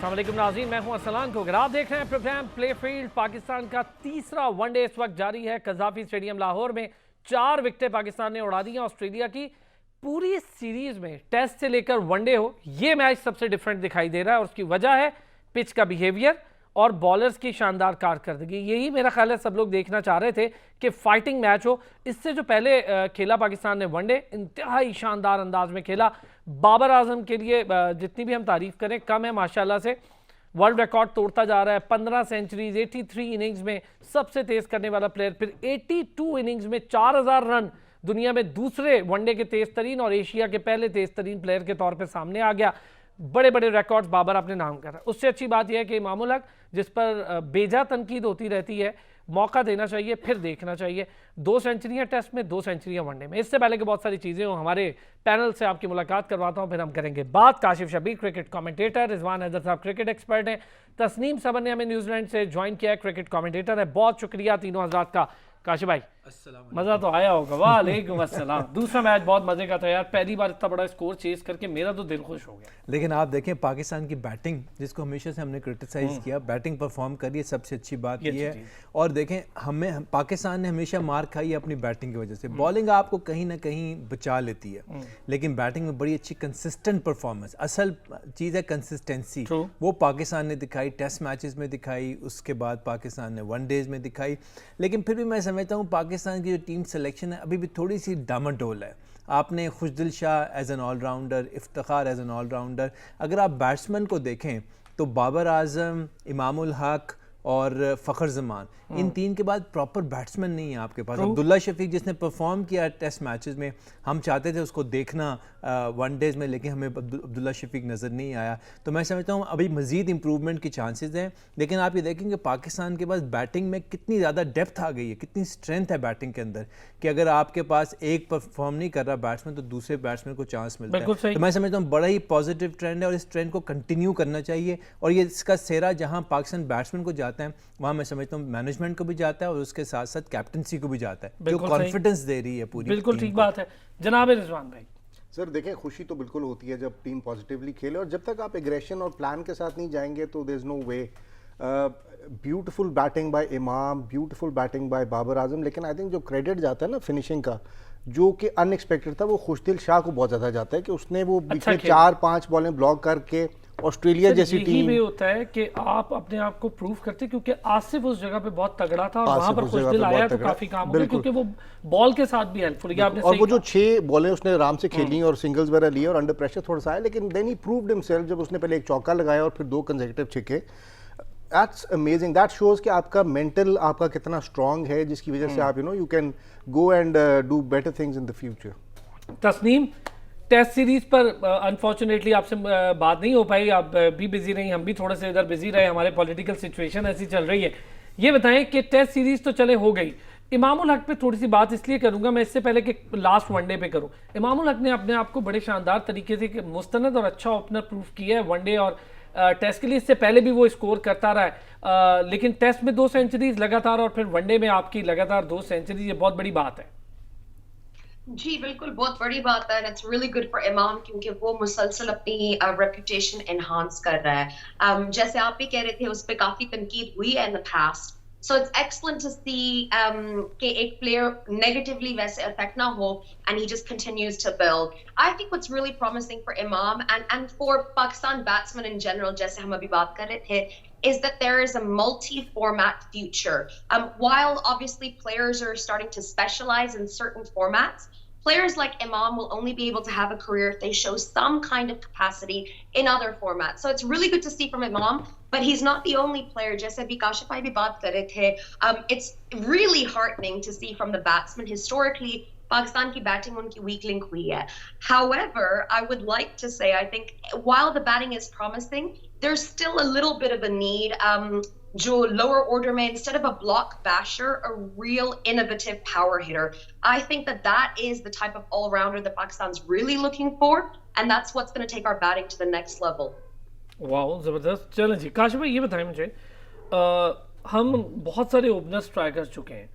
अस्सलाम वालेकुम नाज़रीन, मैं हूं अरसलान को। अगर आप देख रहे हैं प्रोग्राम प्ले फील्ड, पाकिस्तान का तीसरा वनडे इस वक्त जारी है। कज़ाफी स्टेडियम लाहौर में 4 विकेटें पाकिस्तान ने उड़ा दी हैं। ऑस्ट्रेलिया की पूरी सीरीज में टेस्ट से लेकर वनडे हो, ये मैच सबसे डिफरेंट दिखाई दे रहा है और उसकी वजह है पिच का बिहेवियर और बॉलर्स की शानदार कारकर्दगी। यही मेरा ख्याल है सब लोग देखना चाह रहे थे कि फाइटिंग मैच हो। इससे जो पहले खेला पाकिस्तान ने वनडे, इंतहाई शानदार अंदाज में खेला। बाबर आजम के लिए जितनी भी हम तारीफ करें कम है माशाल्लाह से। वर्ल्ड रिकॉर्ड तोड़ता जा रहा है, 15 सेंचुरीज, 83 इनिंग्स में सबसे तेज करने वाला प्लेयर, फिर 82 इनिंग्स में 4000 रन, दुनिया में दूसरे वनडे के तेज तरीन और एशिया के पहले तेज तरीन प्लेयर के तौर पर सामने आ गया। बड़े बड़े रिकॉर्ड्स बाबर अपने नाम कर रहा है। उससे अच्छी बात यह है कि इमामुल हक, जिस पर बेजा तनकीद होती रहती है, मौका देना चाहिए, फिर देखना चाहिए। 2 सेंचुरियां टेस्ट में, 2 सेंचुरियां वनडे में। इससे पहले कि बहुत सारी चीज़ें हों, हमारे पैनल से आपकी मुलाकात करवाता हूं, फिर हम करेंगे बात। काशिफ शबीर क्रिकेट कमेंटेटर, रिजवान हैदर साहब क्रिकेट एक्सपर्ट हैं, तस्नीम सबन ने हमें न्यूजीलैंड से ज्वाइन किया है, क्रिकेट कमेंटेटर है। बहुत शुक्रिया तीनों हजरात का। काशिफ भाई, मजा तो आया होगा। वालेकुम अस्सलाम। दूसरा मैच बहुत मजे का था यार, पहली बार इतना बड़ा स्कोर चेस करके मेरा तो दिल खुश हो गया। लेकिन आप देखें पाकिस्तान की बैटिंग, जिसको हमेशा से हमने क्रिटिसाइज किया, बैटिंग परफॉर्म करी है, सबसे अच्छी बात ये है। और देखें पाकिस्तान ने हमेशा मार खाई है अपनी बैटिंग की वजह से। बॉलिंग आपको कहीं ना कहीं बचा लेती है, लेकिन बैटिंग में बड़ी अच्छी कंसिस्टेंट परफॉर्मेंस, असल चीज़ है कंसिस्टेंसी। वो पाकिस्तान ने दिखाई, टेस्ट मैचेस में दिखाई, उसके बाद पाकिस्तान ने वनडेज में दिखाई। लेकिन फिर भी मैं समझता हूँ पाकिस्तान की जो टीम सिलेक्शन है अभी भी थोड़ी सी डामाडोल है। आपने Khushdil Shah as an allrounder, Iftikhar as an allrounder, अगर आप बैट्समैन को देखें तो बाबर आजम, इमामुल हक और फ़खर जमान, इन 3 के बाद प्रॉपर बैट्समैन नहीं है आपके पास। अब्दुल्ला शफीक जिसने परफॉर्म किया टेस्ट मैचेस में, हम चाहते थे उसको देखना वनडेज़ में, लेकिन हमें अब्दुल्ला शफीक नज़र नहीं आया। तो मैं समझता हूँ अभी मज़ीद इंप्रूवमेंट की चांसेस हैं। लेकिन आप ये देखेंगे पाकिस्तान के पास बैटिंग में कितनी ज़्यादा डेप्थ आ गई है, कितनी स्ट्रेंथ है बैटिंग के अंदर, कि अगर आपके पास एक परफॉर्म नहीं कर रहा बैट्समैन तो दूसरे बैट्समैन को चांस मिलता है। तो मैं समझता हूँ बड़ा ही पॉजिटिव ट्रेंड है और इस ट्रेंड को कंटिन्यू करना चाहिए। और ये इसका सेहरा जहाँ पाकिस्तान बैट्समैन को जाता है, वहाँ मैं समझता हूँ मैनेजमेंट को भी जाता है और उसके साथ साथ कैप्टनसी को भी जाता है, जो कॉन्फिडेंस दे रही है पूरी। बिल्कुल ठीक बात है जनाब रिजवान भाई। सर देखें, खुशी तो बिल्कुल होती है जब टीम पॉजिटिवली खेले, और जब तक आप एग्रेशन और प्लान के साथ नहीं जाएंगे तो there is no way. Beautiful batting by Imam, beautiful batting by Babar Azam, लेकिन आई थिंक जो क्रेडिट जाता है ना फिनिशिंग का, जो कि अनएक्सपेक्टेड था, वो खुशदिल शाह को बहुत ज़्यादा जाता है कि उसने वो बीच में 4-5 बॉलें ब्लॉक करके ऑस्ट्रेलिया जैसी टीम भी होता है कि आप अपने आप को प्रूव करते, क्योंकि आसिफ उस जगह पे बहुत तगड़ा था और वहां पर खुशदिल आया तो काफी काम हो गया, क्योंकि वो बॉल के साथ भी हेल्पफुल है। आपने और वो जो 6 बॉलें उसने आराम से खेली और सिंगल्स वगैरह लिए और अंडर प्रेशर थोड़ा सा आया, लेकिन देन ही प्रूव्ड हिमसेल्फ जब उसने पहले एक चौका लगाया और फिर 2 कंसेक्यूटिव छक्के। दैट्स अमेजिंग, दैट शोज कि आपका मेंटल आपका कितना स्ट्रांग है, जिसकी वजह से आप you can go and do better things in the future. Tasneem, test series पर अनफॉर्चुनेटली आपसे बात नहीं हो पाई, आप भी बिजी रही, हम भी थोड़े से इधर बिजी रहे, हमारे पॉलिटिकल सिचुएशन ऐसी चल रही है। ये बताएं कि टेस्ट सीरीज तो चले हो गई, इमामुल हक पे थोड़ी सी बात इसलिए करूंगा मैं, इससे पहले कि लास्ट वनडे पे करूं। इमामुल हक ने अपने आप को बड़े शानदार तरीके से मुस्तनद और अच्छा ओपनर प्रूफ किया है वनडे और टेस्ट के लिए। इससे पहले भी वो स्कोर करता रहा है, लेकिन टेस्ट में 2 सेंचुरीज लगातार और फिर वनडे में आपकी लगातार 2 सेंचुरीज, ये बहुत बड़ी बात है। जी बिल्कुल, बहुत बड़ी बात है। इट्स रियली गुड फॉर इमाम, क्योंकि वो मुसलसल अपनी रेपुटेशन एनहांस कर रहा है। जैसे आप भी कह रहे थे, उस पर काफी तनकीद हुई है in the past, so it's excellent to see कि एक प्लेयर नेगेटिवली वैसे अफेक्ट ना हो and he just continues to build. I think what's really promising for Imam and for Pakistan batsmen in general, जैसे हम अभी बात कर रहे थे, is that there is a multi-format future. While obviously players are starting to specialize in certain formats, players like Imam will only be able to have a career if they show some kind of capacity in other formats. So it's really good to see from Imam, but he's not the only player. Jaise abhi Kashif bhai bhi baat kar rahe the, it's really heartening to see from the batsmen. Historically, Pakistan की batting उनकी weak link हुई है. However, I would like to say, I think while the batting is promising, there's still a little bit of a need. जो lower order में, instead of a block basher, a real innovative power hitter. I think that is the type of all-rounder that Pakistan's really looking for, and that's what's going to take our batting to the next level. वाह, जबरदस्त। चलें जी, काशिफ भाई ये बताएं मुझे, हम बहुत सारे ओपनर्स ट्राई कर चुके हैं,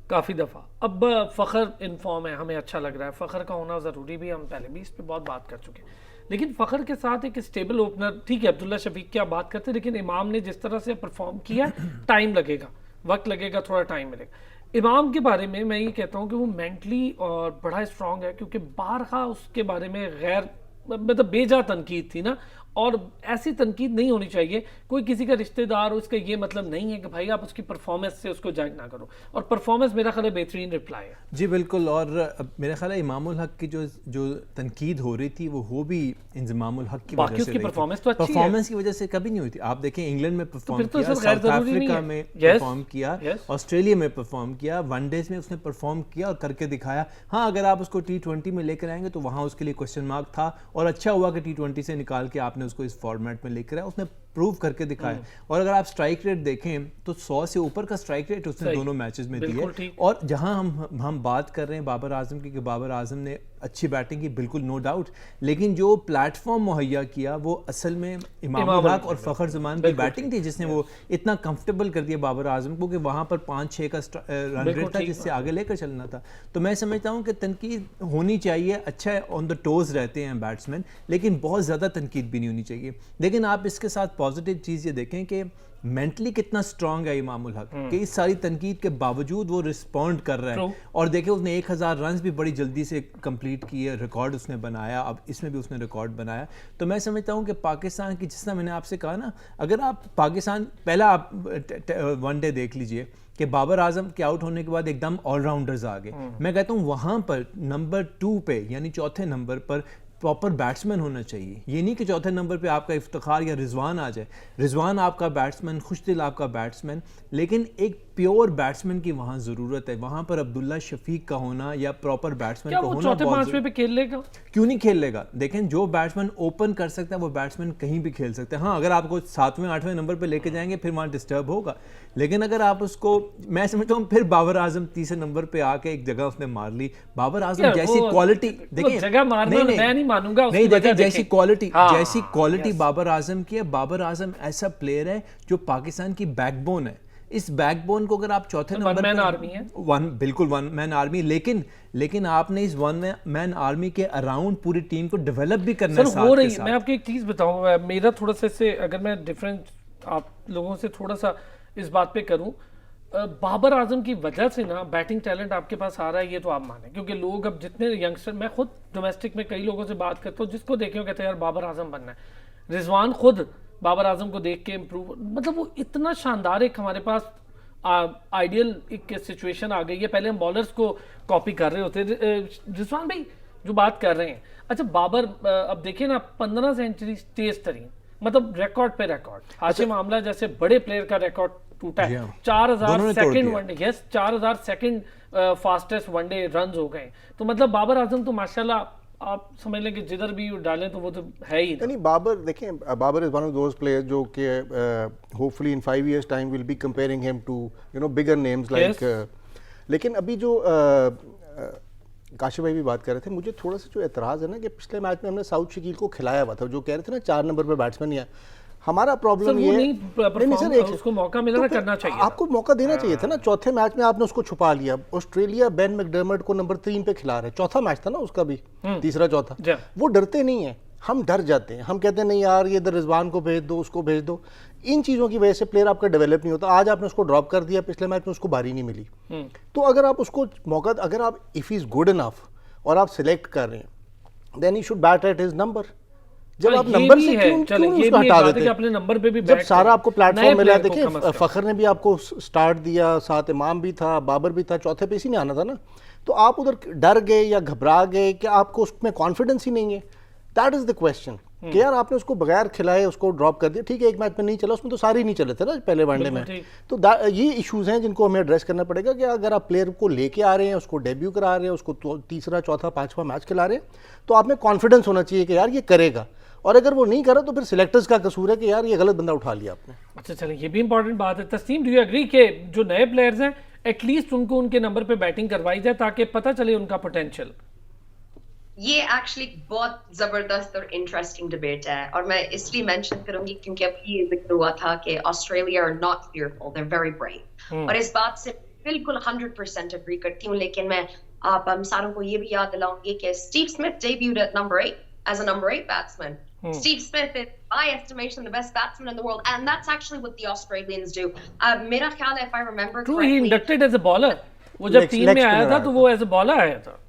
काफ़ी दफ़ा। अब फ़खर इन फॉर्म है, हमें अच्छा लग रहा है, फ़खर का होना ज़रूरी भी, हम पहले भी इस पर बहुत बात कर चुके हैं। लेकिन फ़खर के साथ एक स्टेबल ओपनर, ठीक है अब्दुल्ला शफीक की आप बात करते हैं, लेकिन इमाम ने जिस तरह से परफॉर्म किया, टाइम लगेगा, वक्त लगेगा, थोड़ा टाइम मिलेगा। इमाम के बारे में मैं ये कहता हूँ कि वो मेंटली और बड़ा स्ट्रॉन्ग है, क्योंकि बारहा उसके बारे में गैर मतलब बेजा तनकीद थी ना, और ऐसी तनकीद नहीं होनी चाहिए। कोई किसी का रिश्तेदार हो, इसका ये मतलब नहीं है कि भाई आप उसकी परफॉर्मेंस से उसको जज ना करो, और परफॉर्मेंस मेरा ख्याल है बेहतरीन रिप्लाई है। जी बिल्कुल, और मेरा ख्याल है इमामुल हक की जो तनकीद हो रही थी वो हो भी इंजमामुल हक की वजह से उसकी परफॉर्मेंस तो अच्छी है, परफॉर्मेंस की वजह से कभी नहीं हुई थी। आप देखें इंग्लैंड में परफॉर्म तो किया, साउथ अफ्रीका में परफॉर्म किया, ऑस्ट्रेलिया में परफॉर्म किया, वनडेज में उसने परफॉर्म किया और करके दिखाया। हाँ, अगर आप उसको T20 में लेकर आएंगे तो वहाँ उसके लिए क्वेश्चन मार्क था, और अच्छा हुआ कि T20 से निकाल के आपने उसको इस फॉर्मेट में लेकर आया, उसने प्रूव करके दिखाया। और अगर आप स्ट्राइक रेट देखें तो 100 से ऊपर का स्ट्राइक रेट उसने दोनों मैचेस में दिया। और जहां हम बात कर रहे हैं बाबर आजम की कि बाबर आजम ने अच्छी बैटिंग की, बिल्कुल नो डाउट, लेकिन जो प्लेटफॉर्म मुहैया किया वो असल में इमामुल हक और फ़खर जमान की बैटिंग थी, जिसने वो इतना कंफर्टेबल कर दिया बाबर आजम को कि वहां पर 5-6 का रन रेट था जिससे आगे लेकर चलना था। तो मैं समझता हूँ कि तनकीद होनी चाहिए, अच्छा है, ऑन द टोज रहते हैं बैट्समैन, लेकिन बहुत ज़्यादा तनकीद भी नहीं होनी चाहिए। लेकिन आप इसके साथ पॉजिटिव चीज़ ये देखें कि मेंटली कितना स्ट्रांग है इमामुल हक, कि इस सारी तनकीद के बावजूद वो रिस्पॉन्ड कर रहा है। और देखिए उसने 1000 रन भी बड़ी जल्दी से कंप्लीट किए, रिकॉर्ड उसने बनाया, अब इसमें भी उसने रिकॉर्ड बनाया। तो मैं समझता हूँ कि पाकिस्तान की, जिस तरह मैंने आपसे कहा ना, अगर आप पाकिस्तान पहला आप वनडे देख लीजिए कि बाबर आजम के आउट होने के बाद एकदम ऑलराउंडर्स आ गए। मैं कहता हूँ वहाँ पर नंबर 2 पे यानी चौथे नंबर पर प्रॉपर बैट्समैन होना चाहिए। ये नहीं कि चौथे नंबर पे आपका इफ्तिखार या रिजवान आ जाए। रिजवान आपका बैट्समैन, खुशदिल आपका बैट्समैन, लेकिन एक प्योर बैट्समैन की वहाँ ज़रूरत है। वहाँ पर अब्दुल्ला शफीक का होना या प्रॉपर बैट्समैन का होना, चौथे पांचवें पे खेल लेगा? क्यों नहीं खेल लेगा? देखें, जो बैट्समैन ओपन कर सकता है वो बैट्समैन कहीं भी खेल सकता है। हाँ, अगर आपको 7वें 8वें नंबर पे लेके जाएंगे फिर वहाँ डिस्टर्ब होगा, लेकिन अगर आप उसको, मैं समझता हूँ फिर बाबर आजम तीसरे नंबर पे आके एक जगह उसने मार ली। बाबर आजम जैसी क्वालिटी, देखिए जगह मारना मैं नहीं मानूंगा, नहीं देखिए जैसी क्वालिटी बाबर आजम की है। बाबर आजम ऐसा प्लेयर है जो पाकिस्तान की बैकबोन है। इस बैकबोन को अगर आप चौथे नंबर वन मैन आर्मी है, बिल्कुल वन मैन आर्मी, लेकिन आपने इस वन मैन आर्मी के अराउंड पूरी टीम को डेवलप भी करना है। हो रही है। मैं आपको एक चीज बताऊं, मेरा थोड़ा सा इससे अगर मैं डिफरेंट आप लोगों से थोड़ा सा इस बात पे करूं, बाबर आजम की वजह से ना बैटिंग टैलेंट आपके पास आ रहा है, ये तो आप माने, क्योंकि लोग अब जितने यंगस्टर, मैं खुद डोमेस्टिक में कई लोगों से बात करता हूँ जिसको देखे कहते हैं यार बाबर आजम बनना है। रिजवान खुद बाबर आजम को देख के इम्प्रूव, मतलब वो इतना शानदार, एक हमारे पास आइडियल एक सिचुएशन आ गई है। पहले हम बॉलर्स को कॉपी कर रहे होते। रिजवान भाई जो बात कर रहे हैं, अच्छा बाबर अब देखिए ना 15 सेंचुरी तेज तरीन, मतलब रिकॉर्ड पे रिकॉर्ड। हाशिम आमला जैसे बड़े प्लेयर का रिकॉर्ड टूटा है। 4000 second one day, yes 4000 second fastest one day run हो गए। तो मतलब बाबर आजम तो माशाल्लाह आप समझ लें कि जिधर भी डालें तो वो तो है ही नहीं। बाबर देखें, Babar is one of those players जो कि hopefully in 5 years time will be comparing him to bigger names like. लेकिन अभी जो काशिफ भाई भी बात कर रहे थे, मुझे थोड़ा सा जो एतराज़ है ना कि पिछले मैच में हमने साउथ शकील को खिलाया हुआ था, जो कह रहे थे ना 4 नंबर पर बैट्समैन ही है। हमारा प्रॉब्लम ये नहीं सर, उसको मौका मिला, करना चाहिए, आपको मौका देना चाहिए था ना। चौथे मैच में आपने उसको छुपा लिया। ऑस्ट्रेलिया बेन मैकडर्मट को नंबर 3 पे खिला रहे, चौथा मैच था ना उसका भी, तीसरा चौथा। वो डरते नहीं है, हम डर जाते हैं। हम कहते हैं नहीं यार ये इधर रिजवान को भेज दो, उसको भेज दो। इन चीज़ों की वजह से प्लेयर आपका डेवलप नहीं होता। आज आपने उसको ड्रॉप कर दिया, पिछले मैच में उसको बारी नहीं मिली। तो अगर आप उसको मौका, अगर आप इफ इज गुड इनफ और आप सिलेक्ट कर रहे हैं, then he should bat at his number. जब आप नंबर से क्यों उसको हटा देते हैं? अपने नंबर पे भी जब सारा आपको प्लेटफॉर्म मिला, देखिए फखर ने भी आपको स्टार्ट दिया, साथ इमाम भी था, बाबर भी था, चौथे पे इसी ने आना था ना। तो आप उधर डर गए या घबरा गए कि आपको उसमें कॉन्फिडेंस ही नहीं है। दैट इज द क्वेश्चन कि यार आपने उसको बगैर खिलाए उसको ड्रॉप कर दिया। ठीक है, एक मैच में नहीं चला, उसमें तो सारे ही नहीं चले थे ना पहले वनडे में। तो ये इश्यूज हैं जिनको हमें एड्रेस करना पड़ेगा कि अगर आप प्लेयर को लेके आ रहे हैं, उसको डेब्यू करा रहे हैं, उसको तीसरा चौथा पांचवा मैच खिला रहे हैं, तो आप में कॉन्फिडेंस होना चाहिए कि यार ये करेगा। और अगर वो नहीं करा तो फिर सिलेक्टर्स का कसूर है कि यार ये गलत बंदा उठा लिया आपने। अच्छा चलिए, ये भी इंपॉर्टेंट बात है। तस्नीम, डू यू एग्री कि जो नए प्लेयर्स हैं एटलीस्ट उनको उनके नंबर पे बैटिंग करवाई जाए ताकि पता चले उनका पोटेंशियल? ये एक्चुअली बहुत जबरदस्त और इंटरेस्टिंग डिबेट है, और मैं इसलिए मेंशन करूंगी क्योंकि अभी ये जिक्र हुआ था कि Australia are not fearful, they are very brave. और इस बात से बिल्कुल 100% एग्री करती हूँ, लेकिन मैं आप हम सारों को ये भी याद दिलाऊंगी कि Steve Smith debuted at number 8 as a number 8 batsman. Steve Smith is, by estimation, the best batsman in the world, and that's actually what the Australians do. मेरा ख्याल है, if I remember True, he correctly, inducted as a bowler. वो जब team में आया था तो वो एज अ बॉलर आया था।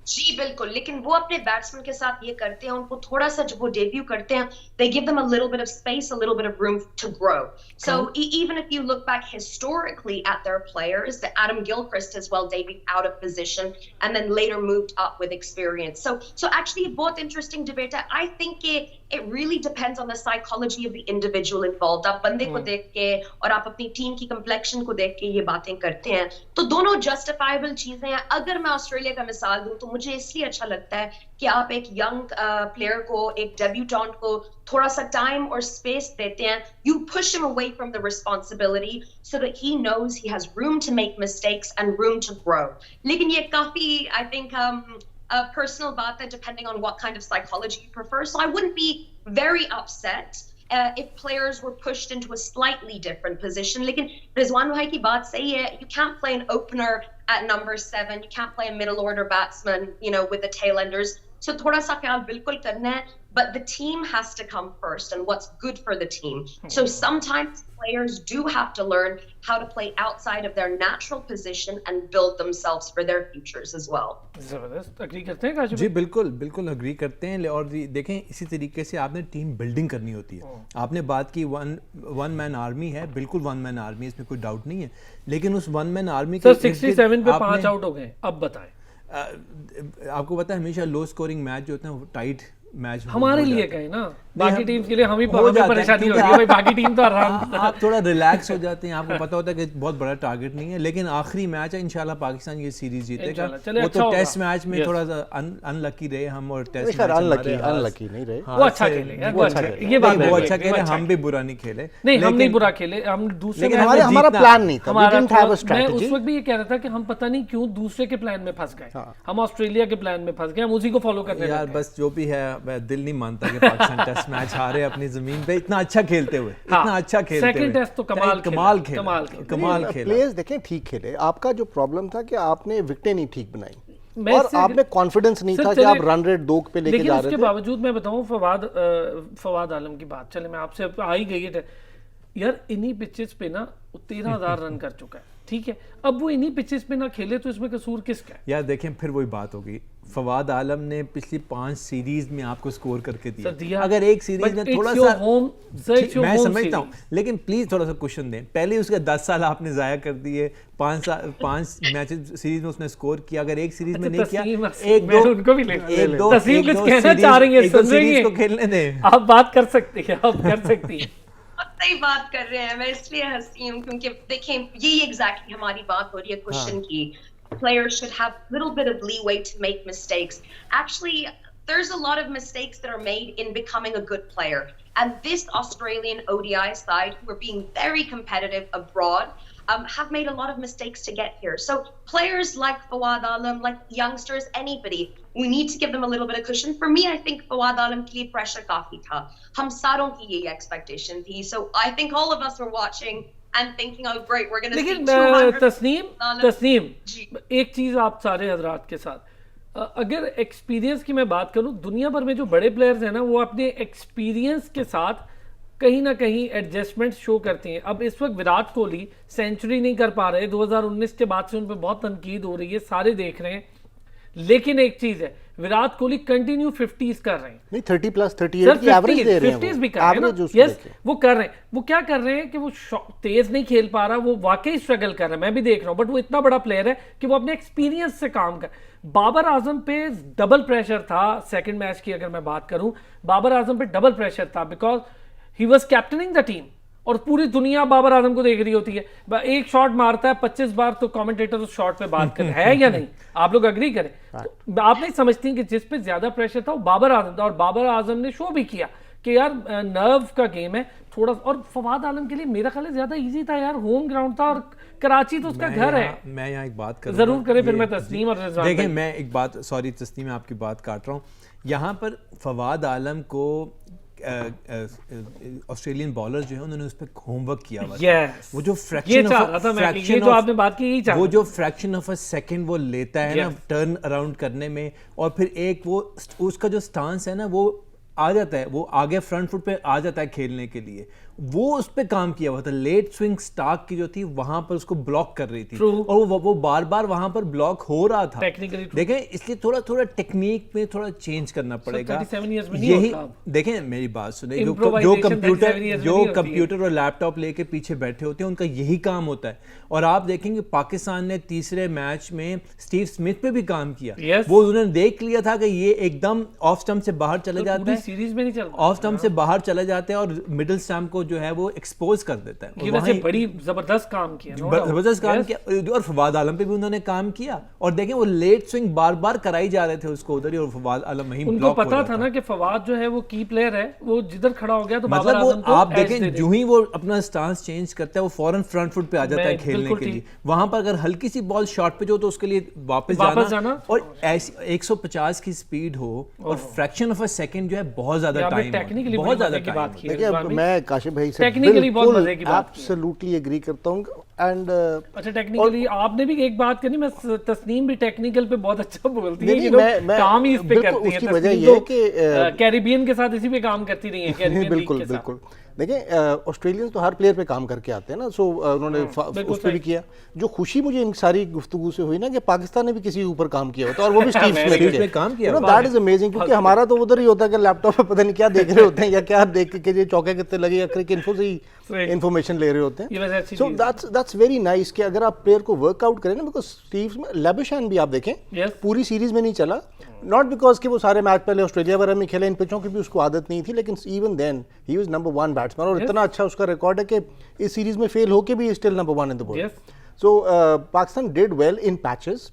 जी बिल्कुल, लेकिन वो अपने बैट्समैन के साथ ये करते हैं, उनको थोड़ा सा जब वो डेब्यू करते हैं, they give them a little bit of space, a little bit of room to grow. So even if you look back historically at their players, the Adam Gilchrist as well debuted out of position and then later moved up with experience. So actually a बहुत interesting debate है. I think it really depends on the psychology of the individual involved. आप बंदे को देख के और आप अपनी टीम की complexion को देख के ये बातें करते हैं, तो दोनों justifiable चीजें हैं। अगर मैं ऑस्ट्रेलिया का मिसाल दूं तो मुझे इसलिए अच्छा लगता है कि आप एक यंग प्लेयर को, एक डेब्यूटेंट को थोड़ा सा टाइम और स्पेस देते हैं। You push him away from the responsibility so that he knows he has room to make mistakes and room to grow. लेकिन ये काफी I think personal बात है, depending on what kind of psychology you prefer. So I wouldn't be very upset if players were pushed into a slightly different position. लेकिन रिजवान भाई की बात सही है, you can't play an opener at number 7, you can't play a middle order batsman, you know, with the tailenders. So थोड़ा सा ख्याल बिल्कुल करना है, but the team has to come first and what's good for the team. So sometimes players do have to learn how to play outside of their natural position and build themselves for their futures as well. जबरदस्त, agree करते हैं काशिफ? जी बिल्कुल बिल्कुल agree करते हैं। और देखें इसी तरीके से आपने टीम बिल्डिंग करनी होती है। आपने बात की वन मैन आर्मी है, बिल्कुल वन मैन आर्मी, इसमें कोई डाउट नहीं है, लेकिन उस वन मैन आर्मी के 67 पे 5 आउट हो गए। अब बताएं, आपको पता है हमेशा लो स्कोरिंग मैच जो होते हैं वो टाइट मैच हमारे लिए कहे ना, बाकी टीम्स के लिए हमें परेशानी हो रही है भाई, बाकी टीम तो आराम आप थोड़ा रिलैक्स हो जाते हैं, आपको पता होता है कि बहुत बड़ा टारगेट नहीं है, लेकिन आखिरी मैच है, इंशाल्लाह पाकिस्तान ये सीरीज जीतेगा। वो तो टेस्ट मैच में थोड़ा सा अनलकी रहे हम, और टेस्ट मैच अनलकी नहीं रहे, वो अच्छा खेले, ये बात वो अच्छा खेले, हम भी बुरा नहीं खेले। नहीं, हम नहीं बुरा खेले, हम दूसरे हमारा प्लान नहीं था, मैं उस वक्त भी ये कह रहा था कि हम पता नहीं क्यों दूसरे के प्लान में फंस गए, हम ऑस्ट्रेलिया के प्लान में फंस गए, हम उसी को फॉलो करने लगे। यार बस जो भी है, दिल नहीं मानता कि पाकिस्तान टेस्ट मैच हारे अपनी जमीन पे, इतना अच्छा खेलते हुए, इतना अच्छा खेलते हुए। सेकंड टेस्ट तो कमाल खेले। प्लेयर्स देखें ठीक खेले, आपका जो प्रॉब्लम था कि आपने विकेटें नहीं ठीक बनाई और आप में कॉन्फिडेंस नहीं था कि आप रन रेट 2 पे लेके जा रहे थे। उसके बावजूद मैं बताऊं, फवाद आलम की बात, चले मैं आपसे आ ही गई है यार, इन्हीं पिचेस पे ना 13,000 रन कर चुका है, ठीक है, अब वो इन्हीं पिचेस पे ना खेले तो इसमें कसूर किसका है? यार देखें फिर वही बात होगी, फवाद आलम ने पिछली 5 सीरीज में आपको स्कोर करके दिया, अगर एक सीरीज में थोड़ा सा मैं समझता हूँ, लेकिन प्लीज थोड़ा सा क्वेश्चन दें, पहले उसके 10 साल आपने जाया कर दिए, 5 मैचेस सीरीज में उसने स्कोर किया, अगर एक सीरीज में नहीं किया, एक दो सीरीज को खेलने दें, आप बात कर सकती है, आप कर सकती है। सही बात कर रहे हैं, मैं इसलिए हंसती हूँ क्योंकि देखें यही एग्जैक्टली हमारी बात हो रही है क्वेश्चन की। Players should have a little bit of leeway to make mistakes. Actually, there's a lot of mistakes that are made in becoming a good player. And this Australian ODI side, who are being very competitive abroad, have made a lot of mistakes to get here. So players like Fawad Alam, like youngsters, anybody, we need to give them a little bit of cushion. For me, I think Fawad Alam ke liye pressure kafi tha. Hum saron ki yehi expectation thi. So I think all of us were watching and thinking, oh great, we're going to see 200. Tasneem, एक चीज आप सारे हजरात के साथ, अगर experience की मैं बात करूं, दुनिया भर में जो बड़े प्लेयर्स हैं ना, वो अपने एक्सपीरियंस के साथ कहीं ना कहीं एडजस्टमेंट शो करते हैं। अब इस वक्त विराट कोहली सेंचुरी नहीं कर पा रहे, 2019 के बाद से उन पर बहुत तनकीद हो रही है, सारे देख रहे हैं, लेकिन एक चीज है, विराट कोहली कंटिन्यू 50s कर रहे हैं, नहीं 30 प्लस 38 की एवरेज दे रहे हैं, 50s भी कर रहे हैं ना, यस वो कर रहे हैं। वो क्या कर रहे हैं कि वो तेज नहीं खेल पा रहा, वो वाकई स्ट्रगल कर रहा है, मैं भी देख रहा हूं, बट वो इतना बड़ा प्लेयर है कि वो अपने एक्सपीरियंस से काम कर। बाबर आजम पे डबल प्रेशर था सेकंड मैच की, अगर मैं बात करूं, बाबर आजम पे डबल प्रेशर था because he was captaining the team, और पूरी दुनिया बाबर आजम को देख रही होती है। एक शॉट मारता है 25 बार तो कमेंटेटर उस शॉट पे बात करे, है या नहीं? आप लोग अग्री करें? तो आप नहीं समझती कि जिस पे ज्यादा प्रेशर था वो बाबर आजम था, और बाबर आजम ने शो भी किया कि यार नर्व का गेम है थोड़ा। और फवाद आलम के लिए मेरा ख्याल है ज्यादा इजी था यार, होम ग्राउंड था और कराची तो उसका घर है। मैं यहाँ एक बात करूँ, जरूर करें, फिर मैं तस्नीम और देखें, मैं एक बात, सॉरी तस्नीम मैं आपकी बात काट रहा हूँ, यहाँ पर फवाद आलम को ऑस्ट्रेलियन बॉलर जो है उन्होंने उस पर होमवर्क किया हुआ था। Yes. वो जो ये चाह रहा था मैं, ये जो आपने बात की, यही चाह वो रहा जो फ्रैक्शन ऑफ अ सेकंड वो लेता है ना टर्न अराउंड करने में, और फिर एक वो उसका जो स्टांस है ना वो आ जाता है, वो आगे फ्रंट फुट पे आ जाता है खेलने के लिए, वो उस पे काम किया हुआ था। लेट स्विंग स्टार्क की जो थी वहां पर उसको ब्लॉक कर रही थी और वो बार बार वहां पर ब्लॉक हो रहा था। टेक्निकली देखें, इसलिए थोड़ा थोड़ा टेक्निक में थोड़ा चेंज करना पड़ेगा। 37 years में नहीं यही होता। देखें मेरी बात सुने, जो Improvisation 37 कंप्यूटर years में नहीं होती कंप्यूटर और लैपटॉप लेके पीछे बैठे होते हैं उनका यही काम होता है। और आप देखेंगे पाकिस्तान ने तीसरे मैच में स्टीव स्मिथ पे भी काम किया। Yes. वो उन्होंने देख लिया था कि ये एकदम ऑफ स्टंप से बाहर चले जाते पूरी हैं, सीरीज में नहीं चल ऑफ स्टंप से बाहर चले जाते हैं और मिडिल स्टंप को जो है वो एक्सपोज कर देता है। ये वैसे बड़ी जबरदस्त काम किया, जबरदस्त काम किया। और फवाद आलम पे भी उन्होंने काम किया, और देखें वो लेट स्विंग बार बार कराई जा रहे थे उसको उधर ही, और फवाद आलम वहीं उनको ब्लॉक पता था ना कि फवाद जो है वो की प्लेयर है, वो जिधर खड़ा हो गया तो बाबर मतलब वो आजम को आप edge देखें दे जो ही वो अपना स्टांस चेंज करता है वो फौरन फ्रंट फुट पे आ जाता है खेलने बिल्कुल के ठीक। लिए। वहां पर अगर हल्की सी बॉल शॉट पे जो तो उसके लिए वापस जाना और ऐसी 150 की स्पीड हो और फ्रैक्शन ऑफ अ सेकंड जो है बहुत ज्यादा टाइम, टेक्निकली बहुत ज्यादा की बात की है। देखिए मैं काशिफ भाई से टेक्निकली बहुत मजे की बात की है। एब्सोल्युटली एग्री करता हूं। एंड अच्छा, टेक्निकली आपने भी एक बात करनी, मैं तस्नीम भी टेक्निकल पे बहुत अच्छा बोलती है, नहीं, ये लोग मैं काम ही इस पे बिल्कुल, करती हैं। उसकी वजह तस्नीम ये है तो, कि कैरिबियन के साथ इसी पे काम करती रही है, कैरिबियन लीग बिल्कुल के साथ। बिल्कुल। देखिए ऑस्ट्रेलियंस तो हर प्लेयर पे काम करके आते हैं ना, सो उन्होंने उस पे भी किया। जो खुशी मुझे इन सारी गुफ्तगू से हुई ना कि पाकिस्तान ने भी किसी के ऊपर काम किया होता है, और वो भी स्टीव स्मिथ पे काम किया। दैट इज अमेजिंग, क्योंकि हमारा तो उधर ही होता है कि लैपटॉप पे पता नहीं क्या देख रहे होते हैं या क्या देख के ये चौके कितने लगे या क्रिक इन्फो से ही इन्फॉर्मेशन ले रहे होते ये वैसे अच्छी हैं। सो दैट्स वेरी नाइस कि अगर आप प्लेयर को वर्कआउट करें ना, बिकॉज स्टीव लेबिशान भी आप देखें पूरी सीरीज में नहीं चला, नॉट बिकॉज कि वो सारे मैच पहले ऑस्ट्रेलिया वगैरह में खेले, इन पिचों की भी उसको आदत नहीं थी, लेकिन even then he was number 1 batsman, और इतना अच्छा उसका रिकॉर्ड है कि इस सीरीज में फेल होके भी still number 1 in the world. So Pakistan did well in patches,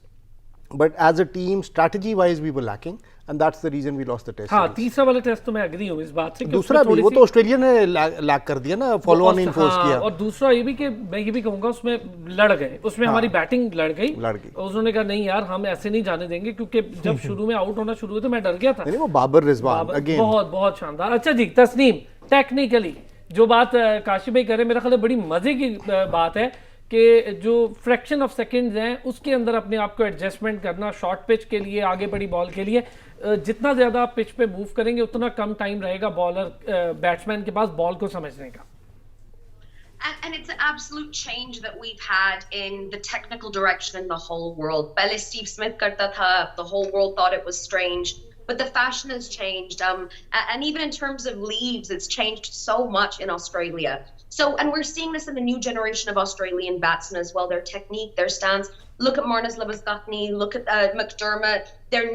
but as a team strategy wise we were lacking, and that's the reason we lost the test. हाँ, तीसरा वाला टेस्ट तो मैं एग्री हूँ इस बात से। दूसरा भी वो तो ऑस्ट्रेलिया ने लैक कर दिया ना, फॉलो ऑन इनफोर्स किया। और दूसरा ये भी कि मैं ये भी कहूंगा उसमें लड़ गए, उसमें हमारी बैटिंग लड़ गई। उन्होंने कहा नहीं यार हम ऐसे नहीं जाने देंगे, क्योंकि जब शुरू में आउट होना शुरू हुआ तो मैं डर गया था। नहीं, वो बाबर रिजवान अगेन बहुत शानदार। अच्छा जी, तस्नीम टेक्निकली जो बात काशिफ भाई करे, मेरा ख्याल है बड़ी मजे की बात है कि जो फ्रैक्शन ऑफ सेकंड्स हैं उसके अंदर अपने आप को एडजस्टमेंट करना, शॉर्ट पिच के लिए, आगे बड़ी बॉल के लिए, जितना ज्यादा आप पिच पे मूव करेंगे उतना कम टाइम रहेगा बॉलर बैट्समैन के पास बॉल को समझने का। And it's an absolute change that we've had in the technical direction in the whole world. Pehle Steve Smith karta tha, the whole world thought it was strange, but the fashion has changed. And even in terms of leaves, it's changed so much in Australia. So, and we're seeing this in the new generation of Australian batsmen as well. Their technique, their stance. Look at Marnus Labuschagne, look at McDermott. Their